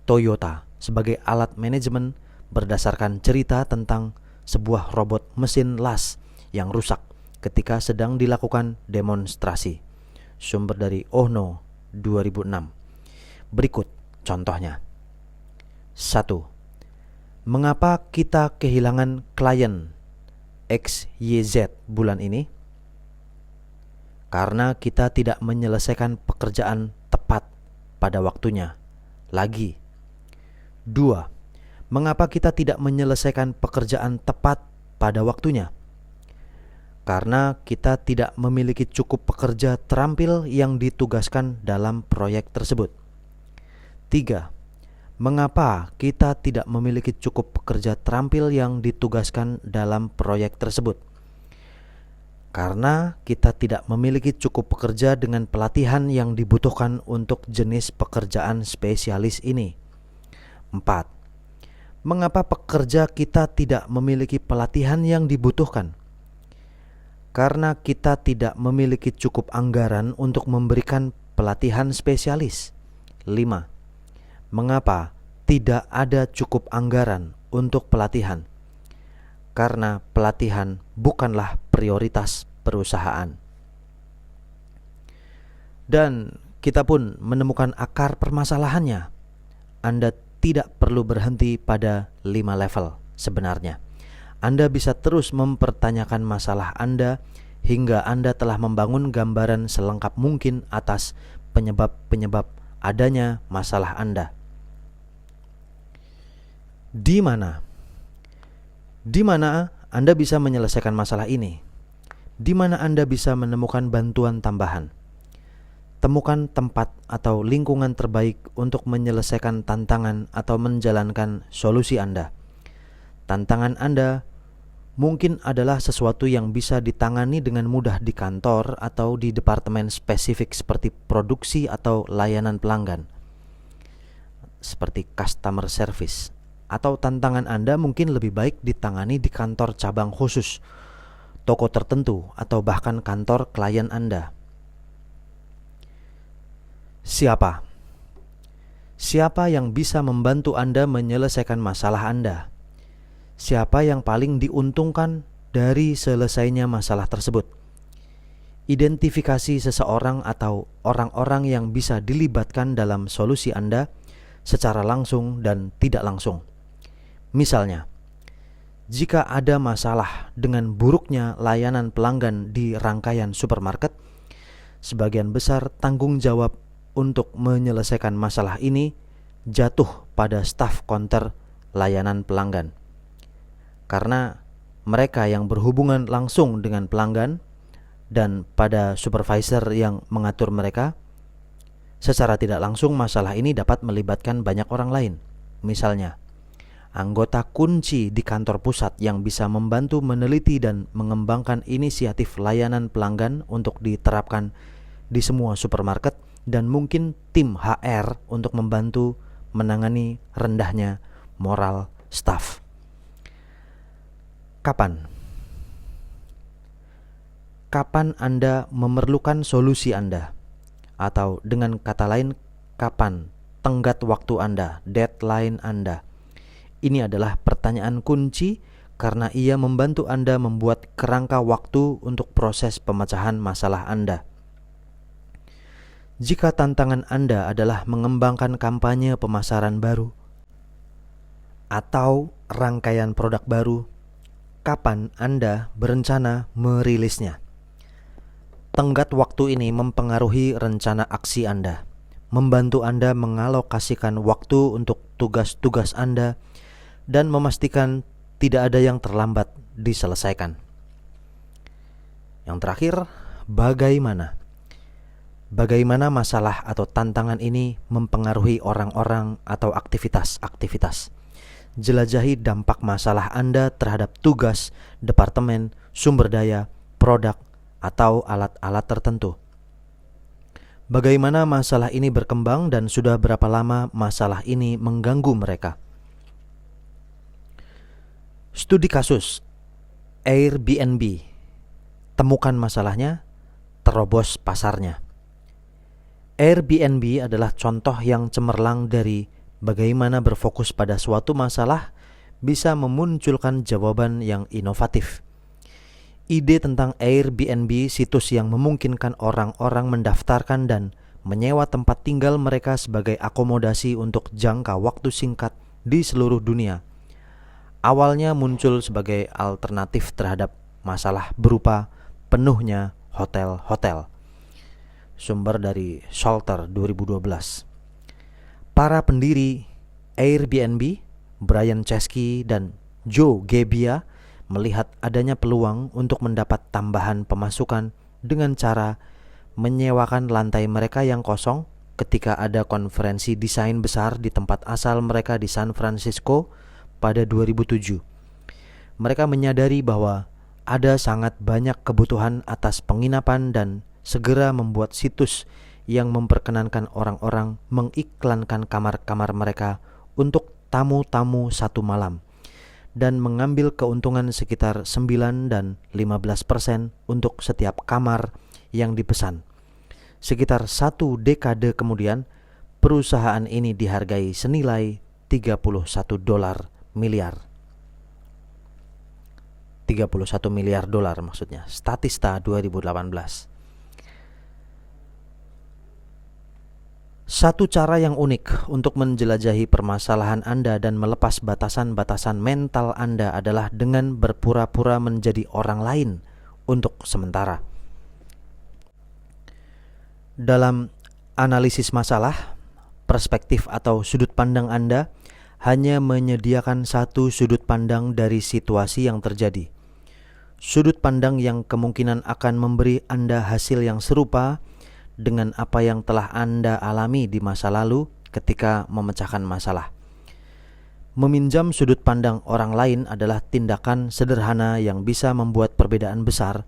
Toyota, sebagai alat manajemen berdasarkan cerita tentang sebuah robot mesin las yang rusak ketika sedang dilakukan demonstrasi. Sumber dari Ohno 2006. Berikut contohnya. 1. Mengapa kita kehilangan klien XYZ bulan ini? Karena kita tidak menyelesaikan pekerjaan tepat pada waktunya. Lagi. 2. Mengapa kita tidak menyelesaikan pekerjaan tepat pada waktunya? Karena kita tidak memiliki cukup pekerja terampil yang ditugaskan dalam proyek tersebut. 3. Mengapa kita tidak memiliki cukup pekerja terampil yang ditugaskan dalam proyek tersebut? Karena kita tidak memiliki cukup pekerja dengan pelatihan yang dibutuhkan untuk jenis pekerjaan spesialis ini. 4. Mengapa pekerja kita tidak memiliki pelatihan yang dibutuhkan? Karena kita tidak memiliki cukup anggaran untuk memberikan pelatihan spesialis. 5. Mengapa tidak ada cukup anggaran untuk pelatihan? Karena pelatihan bukanlah prioritas perusahaan. Dan kita pun menemukan akar permasalahannya. Anda tidak perlu berhenti pada 5 level sebenarnya. Anda bisa terus mempertanyakan masalah Anda hingga Anda telah membangun gambaran selengkap mungkin atas penyebab-penyebab adanya masalah Anda. Di mana Anda bisa menyelesaikan masalah ini? Di mana Anda bisa menemukan bantuan tambahan? Temukan tempat atau lingkungan terbaik untuk menyelesaikan tantangan atau menjalankan solusi Anda. Tantangan Anda mungkin adalah sesuatu yang bisa ditangani dengan mudah di kantor atau di departemen spesifik seperti produksi atau layanan pelanggan, seperti customer service. Atau tantangan Anda mungkin lebih baik ditangani di kantor cabang khusus, toko tertentu, atau bahkan kantor klien Anda. Siapa yang bisa membantu Anda menyelesaikan masalah Anda? Siapa yang paling diuntungkan dari selesainya masalah tersebut? Identifikasi seseorang atau orang-orang yang bisa dilibatkan dalam solusi Anda secara langsung dan tidak langsung. Misalnya, Jika ada masalah dengan buruknya layanan pelanggan di rangkaian supermarket, sebagian besar tanggung jawab untuk menyelesaikan masalah ini jatuh pada staf counter layanan pelanggan. Karena mereka yang berhubungan langsung dengan pelanggan dan pada supervisor yang mengatur mereka, secara tidak langsung masalah ini dapat melibatkan banyak orang lain. Misalnya, anggota kunci di kantor pusat yang bisa membantu meneliti dan mengembangkan inisiatif layanan pelanggan untuk diterapkan di semua supermarket, dan mungkin tim HR untuk membantu menangani rendahnya moral staf. Kapan Anda memerlukan solusi Anda? Atau dengan kata lain, kapan tenggat waktu Anda, deadline Anda? Ini adalah pertanyaan kunci karena ia membantu Anda membuat kerangka waktu untuk proses pemecahan masalah Anda. Jika tantangan Anda adalah mengembangkan kampanye pemasaran baru atau rangkaian produk baru, kapan Anda berencana merilisnya? Tenggat waktu ini mempengaruhi rencana aksi Anda, membantu Anda mengalokasikan waktu untuk tugas-tugas Anda, dan memastikan tidak ada yang terlambat diselesaikan. Yang terakhir, bagaimana masalah atau tantangan ini mempengaruhi orang-orang atau aktivitas-aktivitas. Jelajahi dampak masalah Anda terhadap tugas, departemen, sumber daya, produk, atau alat-alat tertentu. Bagaimana masalah ini berkembang dan sudah berapa lama masalah ini mengganggu mereka. Studi kasus Airbnb. Temukan masalahnya, terobos pasarnya. Airbnb adalah contoh yang cemerlang dari bagaimana berfokus pada suatu masalah bisa memunculkan jawaban yang inovatif. Ide tentang Airbnb, situs yang memungkinkan orang-orang mendaftarkan dan menyewa tempat tinggal mereka sebagai akomodasi untuk jangka waktu singkat di seluruh dunia, awalnya muncul sebagai alternatif terhadap masalah berupa penuhnya hotel-hotel. Sumber dari Salter 2012. Para pendiri Airbnb, Brian Chesky dan Joe Gebbia, melihat adanya peluang untuk mendapat tambahan pemasukan dengan cara menyewakan lantai mereka yang kosong ketika ada konferensi desain besar di tempat asal mereka di San Francisco pada 2007. Mereka menyadari bahwa ada sangat banyak kebutuhan atas penginapan dan segera membuat situs yang memperkenankan orang-orang mengiklankan kamar-kamar mereka untuk tamu-tamu satu malam dan mengambil keuntungan sekitar 9 dan 15% untuk setiap kamar yang dipesan. Sekitar 1 dekade kemudian, perusahaan ini dihargai senilai $31 miliar. $31 miliar maksudnya. Statista 2018. Satu cara yang unik untuk menjelajahi permasalahan Anda dan melepas batasan-batasan mental Anda adalah dengan berpura-pura menjadi orang lain untuk sementara. Dalam analisis masalah, perspektif atau sudut pandang Anda hanya menyediakan satu sudut pandang dari situasi yang terjadi. Sudut pandang yang kemungkinan akan memberi Anda hasil yang serupa dengan apa yang telah Anda alami di masa lalu ketika memecahkan masalah. Meminjam sudut pandang orang lain adalah tindakan sederhana yang bisa membuat perbedaan besar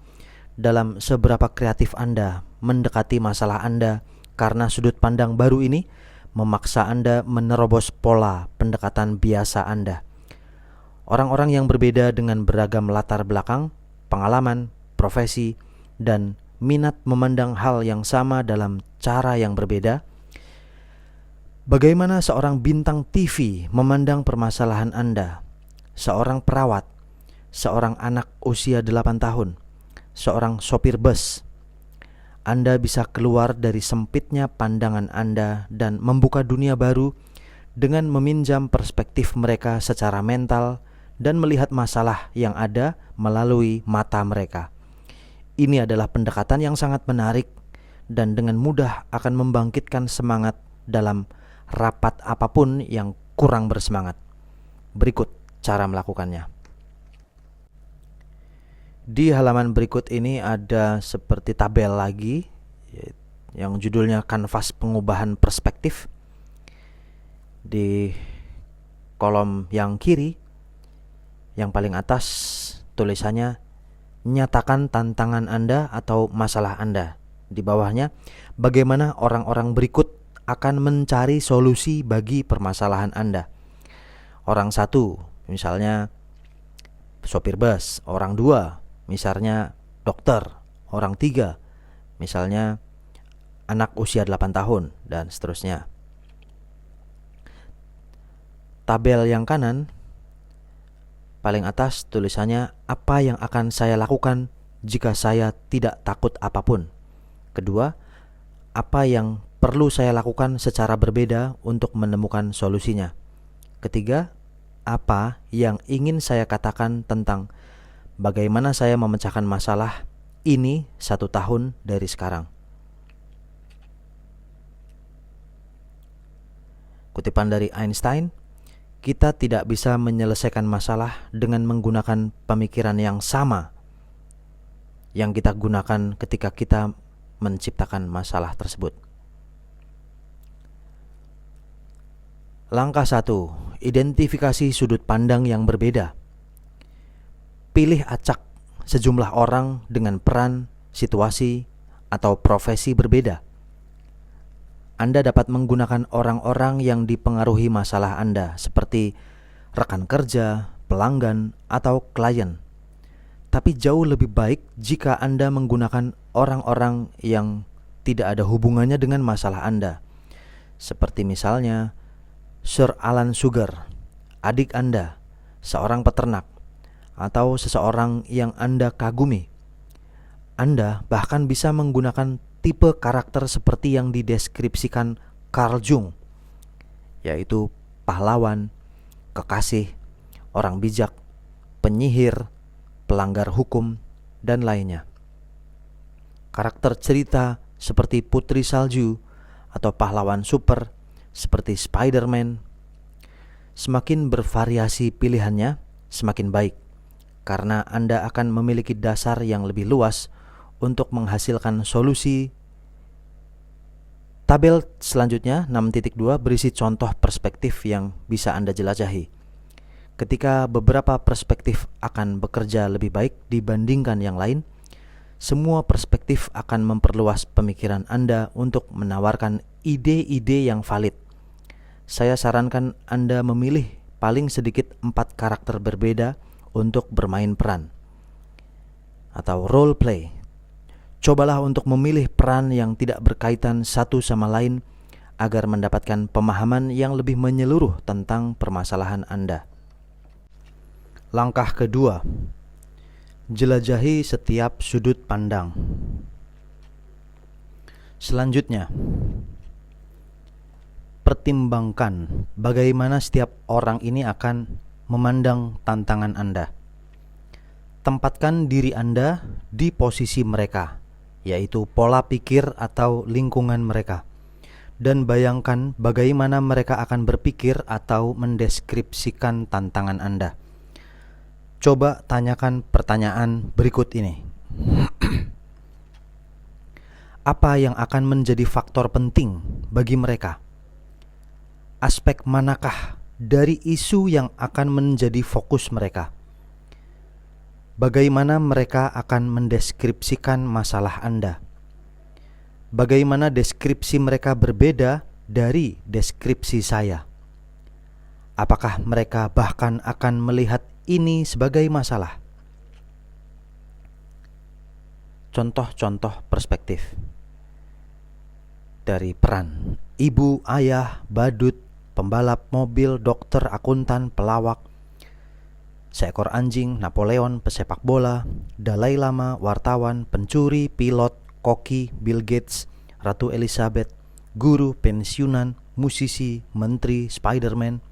dalam seberapa kreatif Anda mendekati masalah Anda, karena sudut pandang baru ini memaksa Anda menerobos pola pendekatan biasa Anda. Orang-orang yang berbeda dengan beragam latar belakang, pengalaman, profesi, dan minat memandang hal yang sama dalam cara yang berbeda. Bagaimana seorang bintang TV memandang permasalahan Anda, seorang perawat, seorang anak usia 8 tahun, seorang sopir bus. Anda bisa keluar dari sempitnya pandangan Anda dan membuka dunia baru dengan meminjam perspektif mereka secara mental dan melihat masalah yang ada melalui mata mereka. Ini adalah pendekatan yang sangat menarik dan dengan mudah akan membangkitkan semangat dalam rapat apapun yang kurang bersemangat. Berikut cara melakukannya. Di halaman berikut ini ada seperti tabel lagi yang judulnya kanvas pengubahan perspektif. Di kolom yang kiri, yang paling atas tulisannya nyatakan tantangan Anda atau masalah Anda. Di bawahnya, bagaimana orang-orang berikut akan mencari solusi bagi permasalahan Anda. Orang satu, misalnya sopir bus. Orang dua, misalnya dokter. Orang tiga, misalnya anak usia 8 tahun, dan seterusnya. Tabel yang kanan, paling atas tulisannya apa yang akan saya lakukan jika saya tidak takut apapun. Kedua, apa yang perlu saya lakukan secara berbeda untuk menemukan solusinya. Ketiga, apa yang ingin saya katakan tentang bagaimana saya memecahkan masalah ini 1 tahun dari sekarang. Kutipan dari Einstein, kita tidak bisa menyelesaikan masalah dengan menggunakan pemikiran yang sama yang kita gunakan ketika kita menciptakan masalah tersebut. Langkah 1, identifikasi sudut pandang yang berbeda. Pilih acak sejumlah orang dengan peran, situasi, atau profesi berbeda. Anda dapat menggunakan orang-orang yang dipengaruhi masalah Anda, seperti rekan kerja, pelanggan, atau klien. Tapi jauh lebih baik jika Anda menggunakan orang-orang yang tidak ada hubungannya dengan masalah Anda. Seperti misalnya Sir Alan Sugar, adik Anda, seorang peternak, atau seseorang yang Anda kagumi. Anda bahkan bisa menggunakan tipe karakter seperti yang dideskripsikan Carl Jung, yaitu pahlawan, kekasih, orang bijak, penyihir, pelanggar hukum, dan lainnya. Karakter cerita seperti Putri Salju atau pahlawan super seperti Spider-Man. Semakin bervariasi pilihannya, semakin baik, karena Anda akan memiliki dasar yang lebih luas untuk menghasilkan solusi. Tabel selanjutnya 6.2 berisi contoh perspektif yang bisa Anda jelajahi. Ketika beberapa perspektif akan bekerja lebih baik dibandingkan yang lain, semua perspektif akan memperluas pemikiran Anda untuk menawarkan ide-ide yang valid. Saya sarankan Anda memilih paling sedikit 4 karakter berbeda untuk bermain peran atau role play. Cobalah untuk memilih peran yang tidak berkaitan satu sama lain agar mendapatkan pemahaman yang lebih menyeluruh tentang permasalahan Anda. Langkah kedua, jelajahi setiap sudut pandang. Selanjutnya, pertimbangkan bagaimana setiap orang ini akan memandang tantangan Anda. Tempatkan diri Anda di posisi mereka, yaitu pola pikir atau lingkungan mereka, dan bayangkan bagaimana mereka akan berpikir atau mendeskripsikan tantangan Anda. Coba tanyakan pertanyaan berikut ini. Apa yang akan menjadi faktor penting bagi mereka? Aspek manakah dari isu yang akan menjadi fokus mereka? Bagaimana mereka akan mendeskripsikan masalah Anda? Bagaimana deskripsi mereka berbeda dari deskripsi saya? Apakah mereka bahkan akan melihat ini sebagai masalah? Contoh-contoh perspektif dari peran ibu, ayah, badut, pembalap mobil, dokter, akuntan, pelawak, seekor anjing, Napoleon, pesepak bola, Dalai Lama, wartawan, pencuri, pilot, koki, Bill Gates, Ratu Elizabeth, guru, pensiunan, musisi, menteri, Spider-Man,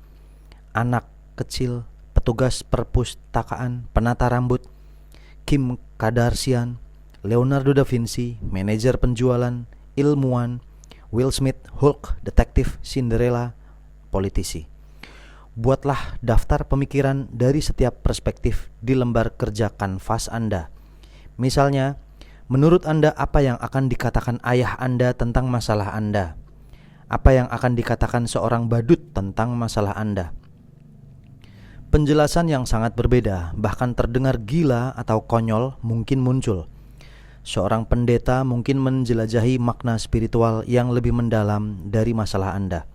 anak kecil, petugas petugas perpustakaan, penata rambut, Kim Kardashian, Leonardo da Vinci, manajer penjualan, ilmuwan, Will Smith, Hulk, detektif, Cinderella, politisi. Buatlah daftar pemikiran dari setiap perspektif di lembar kerja kanvas Anda. Misalnya, menurut Anda apa yang akan dikatakan ayah Anda tentang masalah Anda? Apa yang akan dikatakan seorang badut tentang masalah Anda? Penjelasan yang sangat berbeda, bahkan terdengar gila atau konyol mungkin muncul. Seorang pendeta mungkin menjelajahi makna spiritual yang lebih mendalam dari masalah Anda.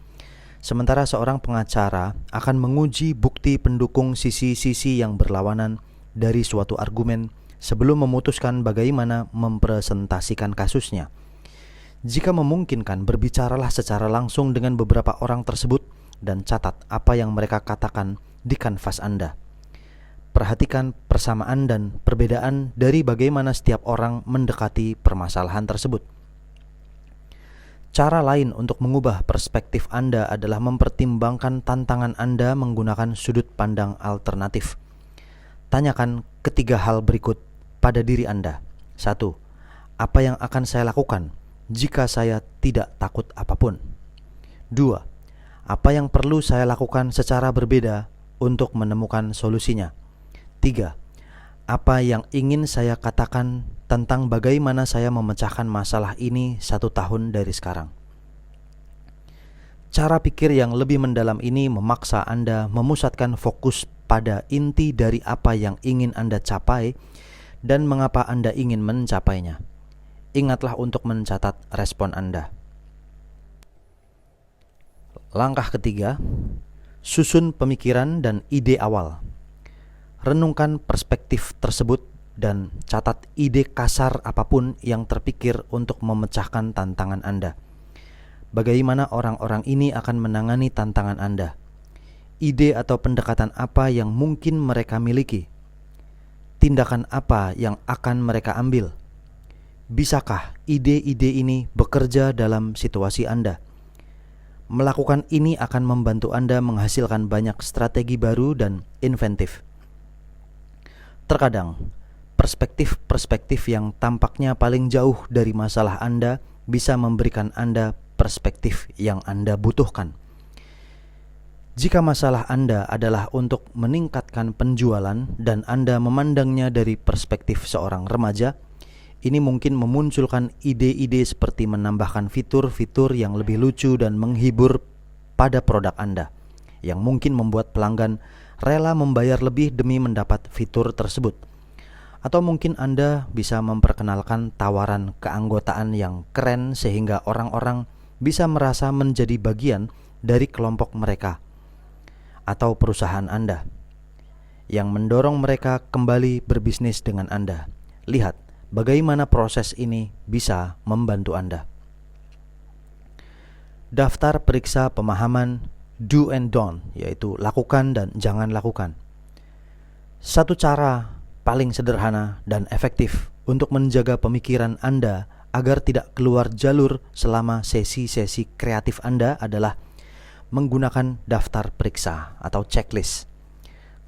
Sementara seorang pengacara akan menguji bukti pendukung sisi-sisi yang berlawanan dari suatu argumen sebelum memutuskan bagaimana mempresentasikan kasusnya. Jika memungkinkan, berbicaralah secara langsung dengan beberapa orang tersebut dan catat apa yang mereka katakan di kanvas Anda. Perhatikan persamaan dan perbedaan dari bagaimana setiap orang mendekati permasalahan tersebut. Cara lain untuk mengubah perspektif Anda adalah mempertimbangkan tantangan Anda menggunakan sudut pandang alternatif. Tanyakan ketiga hal berikut pada diri Anda. 1. Apa yang akan saya lakukan jika saya tidak takut apapun? 2. Apa yang perlu saya lakukan secara berbeda untuk menemukan solusinya? 3. Apa yang ingin saya katakan tentang bagaimana saya memecahkan masalah ini 1 tahun dari sekarang? Cara pikir yang lebih mendalam ini memaksa Anda memusatkan fokus pada inti dari apa yang ingin Anda capai dan mengapa Anda ingin mencapainya. Ingatlah untuk mencatat respon Anda. Langkah ketiga, susun pemikiran dan ide awal. Renungkan perspektif tersebut dan catat ide kasar apapun yang terpikir untuk memecahkan tantangan Anda. Bagaimana orang-orang ini akan menangani tantangan Anda? Ide atau pendekatan apa yang mungkin mereka miliki? Tindakan apa yang akan mereka ambil? Bisakah ide-ide ini bekerja dalam situasi Anda? Melakukan ini akan membantu Anda menghasilkan banyak strategi baru dan inventif. Terkadang, perspektif-perspektif yang tampaknya paling jauh dari masalah Anda bisa memberikan Anda perspektif yang Anda butuhkan. Jika masalah Anda adalah untuk meningkatkan penjualan dan Anda memandangnya dari perspektif seorang remaja, ini mungkin memunculkan ide-ide seperti menambahkan fitur-fitur yang lebih lucu dan menghibur pada produk Anda, yang mungkin membuat pelanggan rela membayar lebih demi mendapat fitur tersebut. Atau mungkin Anda bisa memperkenalkan tawaran keanggotaan yang keren sehingga orang-orang bisa merasa menjadi bagian dari kelompok mereka atau perusahaan Anda, yang mendorong mereka kembali berbisnis dengan Anda. Lihat bagaimana proses ini bisa membantu Anda. Daftar periksa pemahaman do and don't, yaitu lakukan dan jangan lakukan. Satu cara paling sederhana dan efektif untuk menjaga pemikiran Anda agar tidak keluar jalur selama sesi-sesi kreatif Anda adalah menggunakan daftar periksa atau checklist.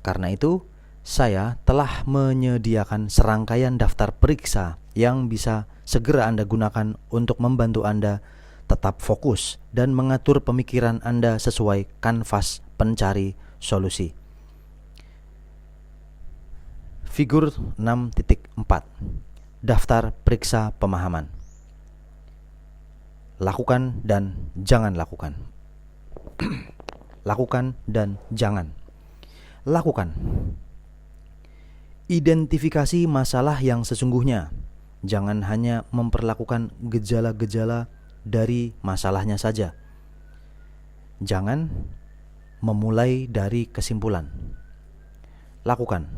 Karena itu, saya telah menyediakan serangkaian daftar periksa yang bisa segera Anda gunakan untuk membantu Anda tetap fokus dan mengatur pemikiran Anda sesuai kanvas pencari solusi. Figur 6.4. Daftar periksa pemahaman. Lakukan dan jangan lakukan. Lakukan dan jangan lakukan. Identifikasi masalah yang sesungguhnya. Jangan hanya memperlakukan gejala-gejala dari masalahnya saja. Jangan memulai dari kesimpulan. Lakukan.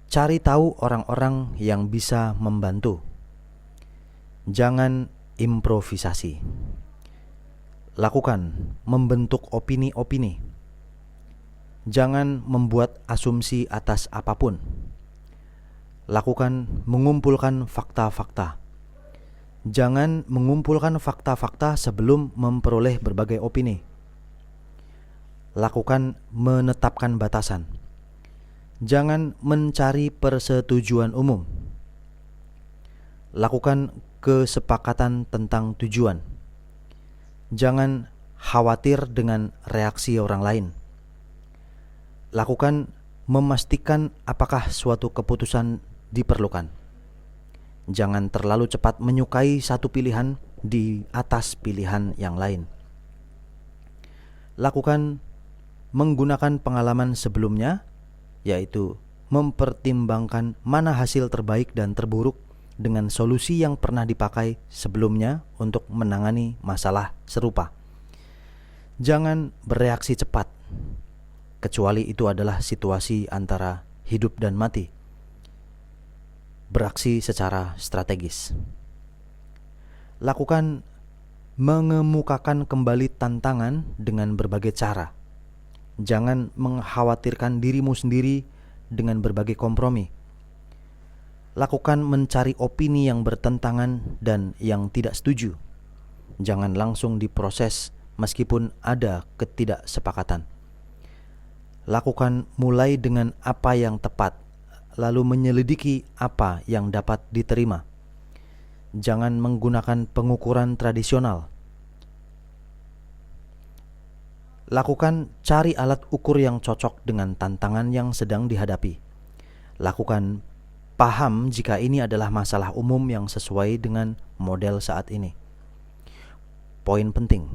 Cari tahu orang-orang yang bisa membantu. Jangan improvisasi. Lakukan membentuk opini-opini. Jangan membuat asumsi atas apapun. Lakukan mengumpulkan fakta-fakta. Jangan mengumpulkan fakta-fakta sebelum memperoleh berbagai opini. Lakukan menetapkan batasan. Jangan mencari persetujuan umum. Lakukan kesepakatan tentang tujuan. Jangan khawatir dengan reaksi orang lain. Lakukan memastikan apakah suatu keputusan diperlukan. Jangan terlalu cepat menyukai satu pilihan di atas pilihan yang lain. Lakukan menggunakan pengalaman sebelumnya, yaitu mempertimbangkan mana hasil terbaik dan terburuk dengan solusi yang pernah dipakai sebelumnya untuk menangani masalah serupa. Jangan bereaksi cepat, kecuali itu adalah situasi antara hidup dan mati. Beraksi secara strategis. Lakukan mengemukakan kembali tantangan dengan berbagai cara. Jangan mengkhawatirkan dirimu sendiri dengan berbagai kompromi. Lakukan mencari opini yang bertentangan dan yang tidak setuju. Jangan langsung diproses meskipun ada ketidaksepakatan. Lakukan mulai dengan apa yang tepat, lalu menyelidiki apa yang dapat diterima. Jangan menggunakan pengukuran tradisional. Lakukan cari alat ukur yang cocok dengan tantangan yang sedang dihadapi. Lakukan paham jika ini adalah masalah umum yang sesuai dengan model saat ini. Poin penting.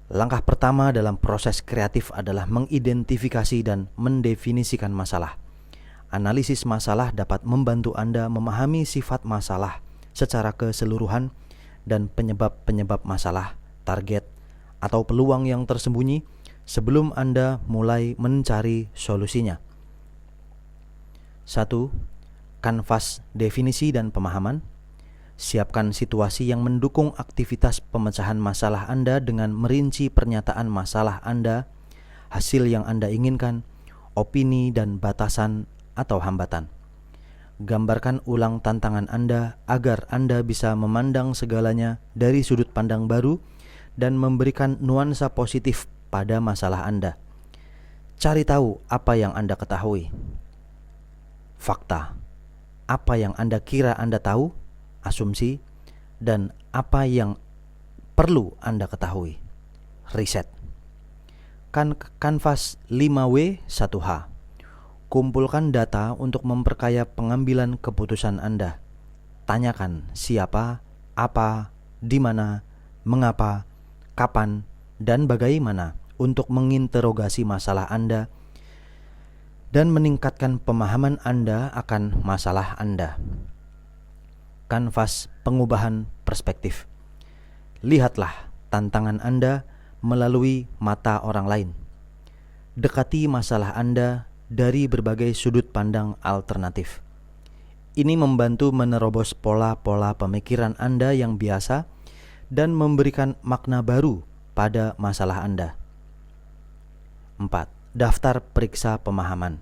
Langkah pertama dalam proses kreatif adalah mengidentifikasi dan mendefinisikan masalah. Analisis masalah dapat membantu Anda memahami sifat masalah secara keseluruhan dan penyebab-penyebab masalah, target, atau peluang yang tersembunyi sebelum Anda mulai mencari solusinya. 1. Kanvas definisi dan pemahaman. Siapkan situasi yang mendukung aktivitas pemecahan masalah Anda dengan merinci pernyataan masalah Anda, hasil yang Anda inginkan, opini dan batasan atau hambatan. Gambarkan ulang tantangan Anda agar Anda bisa memandang segalanya dari sudut pandang baru dan memberikan nuansa positif pada masalah Anda. Cari tahu apa yang Anda ketahui. Fakta. Apa yang Anda kira Anda tahu, asumsi, dan apa yang perlu Anda ketahui. Riset. Kanvas 5W 1H. Kumpulkan data untuk memperkaya pengambilan keputusan Anda. Tanyakan siapa, apa, di mana, mengapa, kapan, dan bagaimana untuk menginterogasi masalah Anda dan meningkatkan pemahaman Anda akan masalah Anda. Kanvas pengubahan perspektif. Lihatlah tantangan Anda melalui mata orang lain. Dekati masalah Anda dari berbagai sudut pandang alternatif. Ini membantu menerobos pola-pola pemikiran Anda yang biasa dan memberikan makna baru pada masalah Anda. 4. Daftar periksa pemahaman.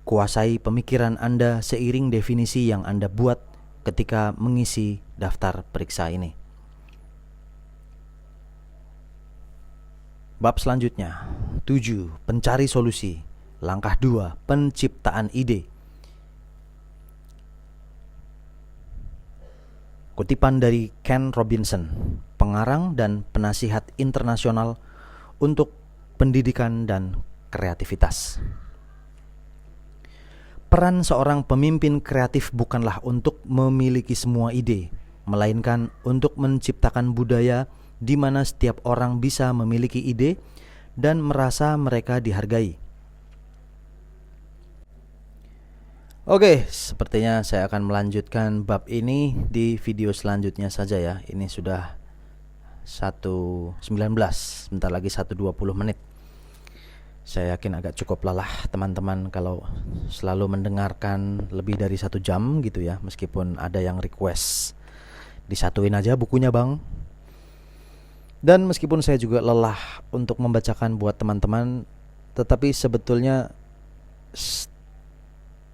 Kuasai pemikiran Anda seiring definisi yang Anda buat ketika mengisi daftar periksa ini. Bab selanjutnya, 7. Pencari solusi. Langkah 2. Penciptaan ide. Kutipan dari Ken Robinson, pengarang dan penasihat internasional untuk pendidikan dan kreativitas. Peran seorang pemimpin kreatif bukanlah untuk memiliki semua ide, melainkan untuk menciptakan budaya di mana setiap orang bisa memiliki ide dan merasa mereka dihargai. Oke, sepertinya saya akan melanjutkan bab ini di video selanjutnya saja ya. Ini sudah 1:19, bentar lagi 1:20 menit. Saya yakin agak cukup lelah teman-teman kalau selalu mendengarkan lebih dari 1 jam gitu ya. Meskipun ada yang request disatuin aja bukunya bang. Dan meskipun saya juga lelah untuk membacakan buat teman-teman, tetapi sebetulnya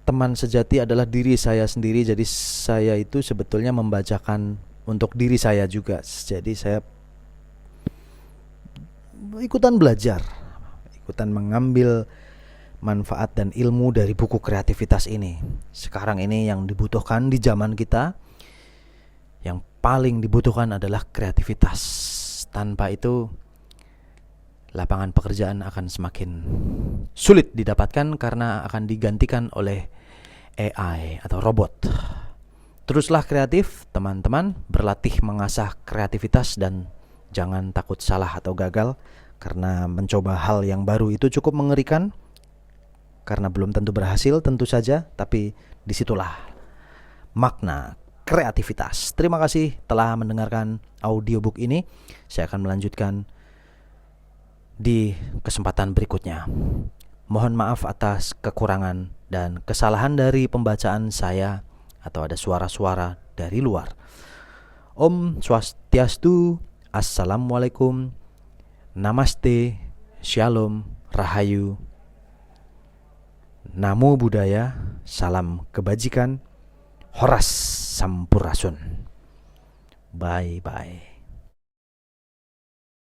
teman sejati adalah diri saya sendiri. Jadi saya itu sebetulnya membacakan untuk diri saya juga. Jadi saya ikutan belajar, ikutan mengambil manfaat dan ilmu dari buku kreativitas ini. Sekarang ini yang dibutuhkan di zaman kita, yang paling dibutuhkan adalah kreativitas. Tanpa itu lapangan pekerjaan akan semakin sulit didapatkan karena akan digantikan oleh AI atau robot. Teruslah kreatif, teman-teman, berlatih mengasah kreativitas dan jangan takut salah atau gagal, karena mencoba hal yang baru itu cukup mengerikan, karena belum tentu berhasil tentu saja, tapi disitulah makna kreativitas. Terima kasih telah mendengarkan audiobook ini. Saya akan melanjutkan di kesempatan berikutnya. Mohon maaf atas kekurangan dan kesalahan dari pembacaan saya atau ada suara-suara dari luar. Om Swastiastu, Assalamualaikum, Namaste, Shalom, Rahayu, Namo Buddhaya, salam kebajikan, Horas Sampurasun. Bye-bye.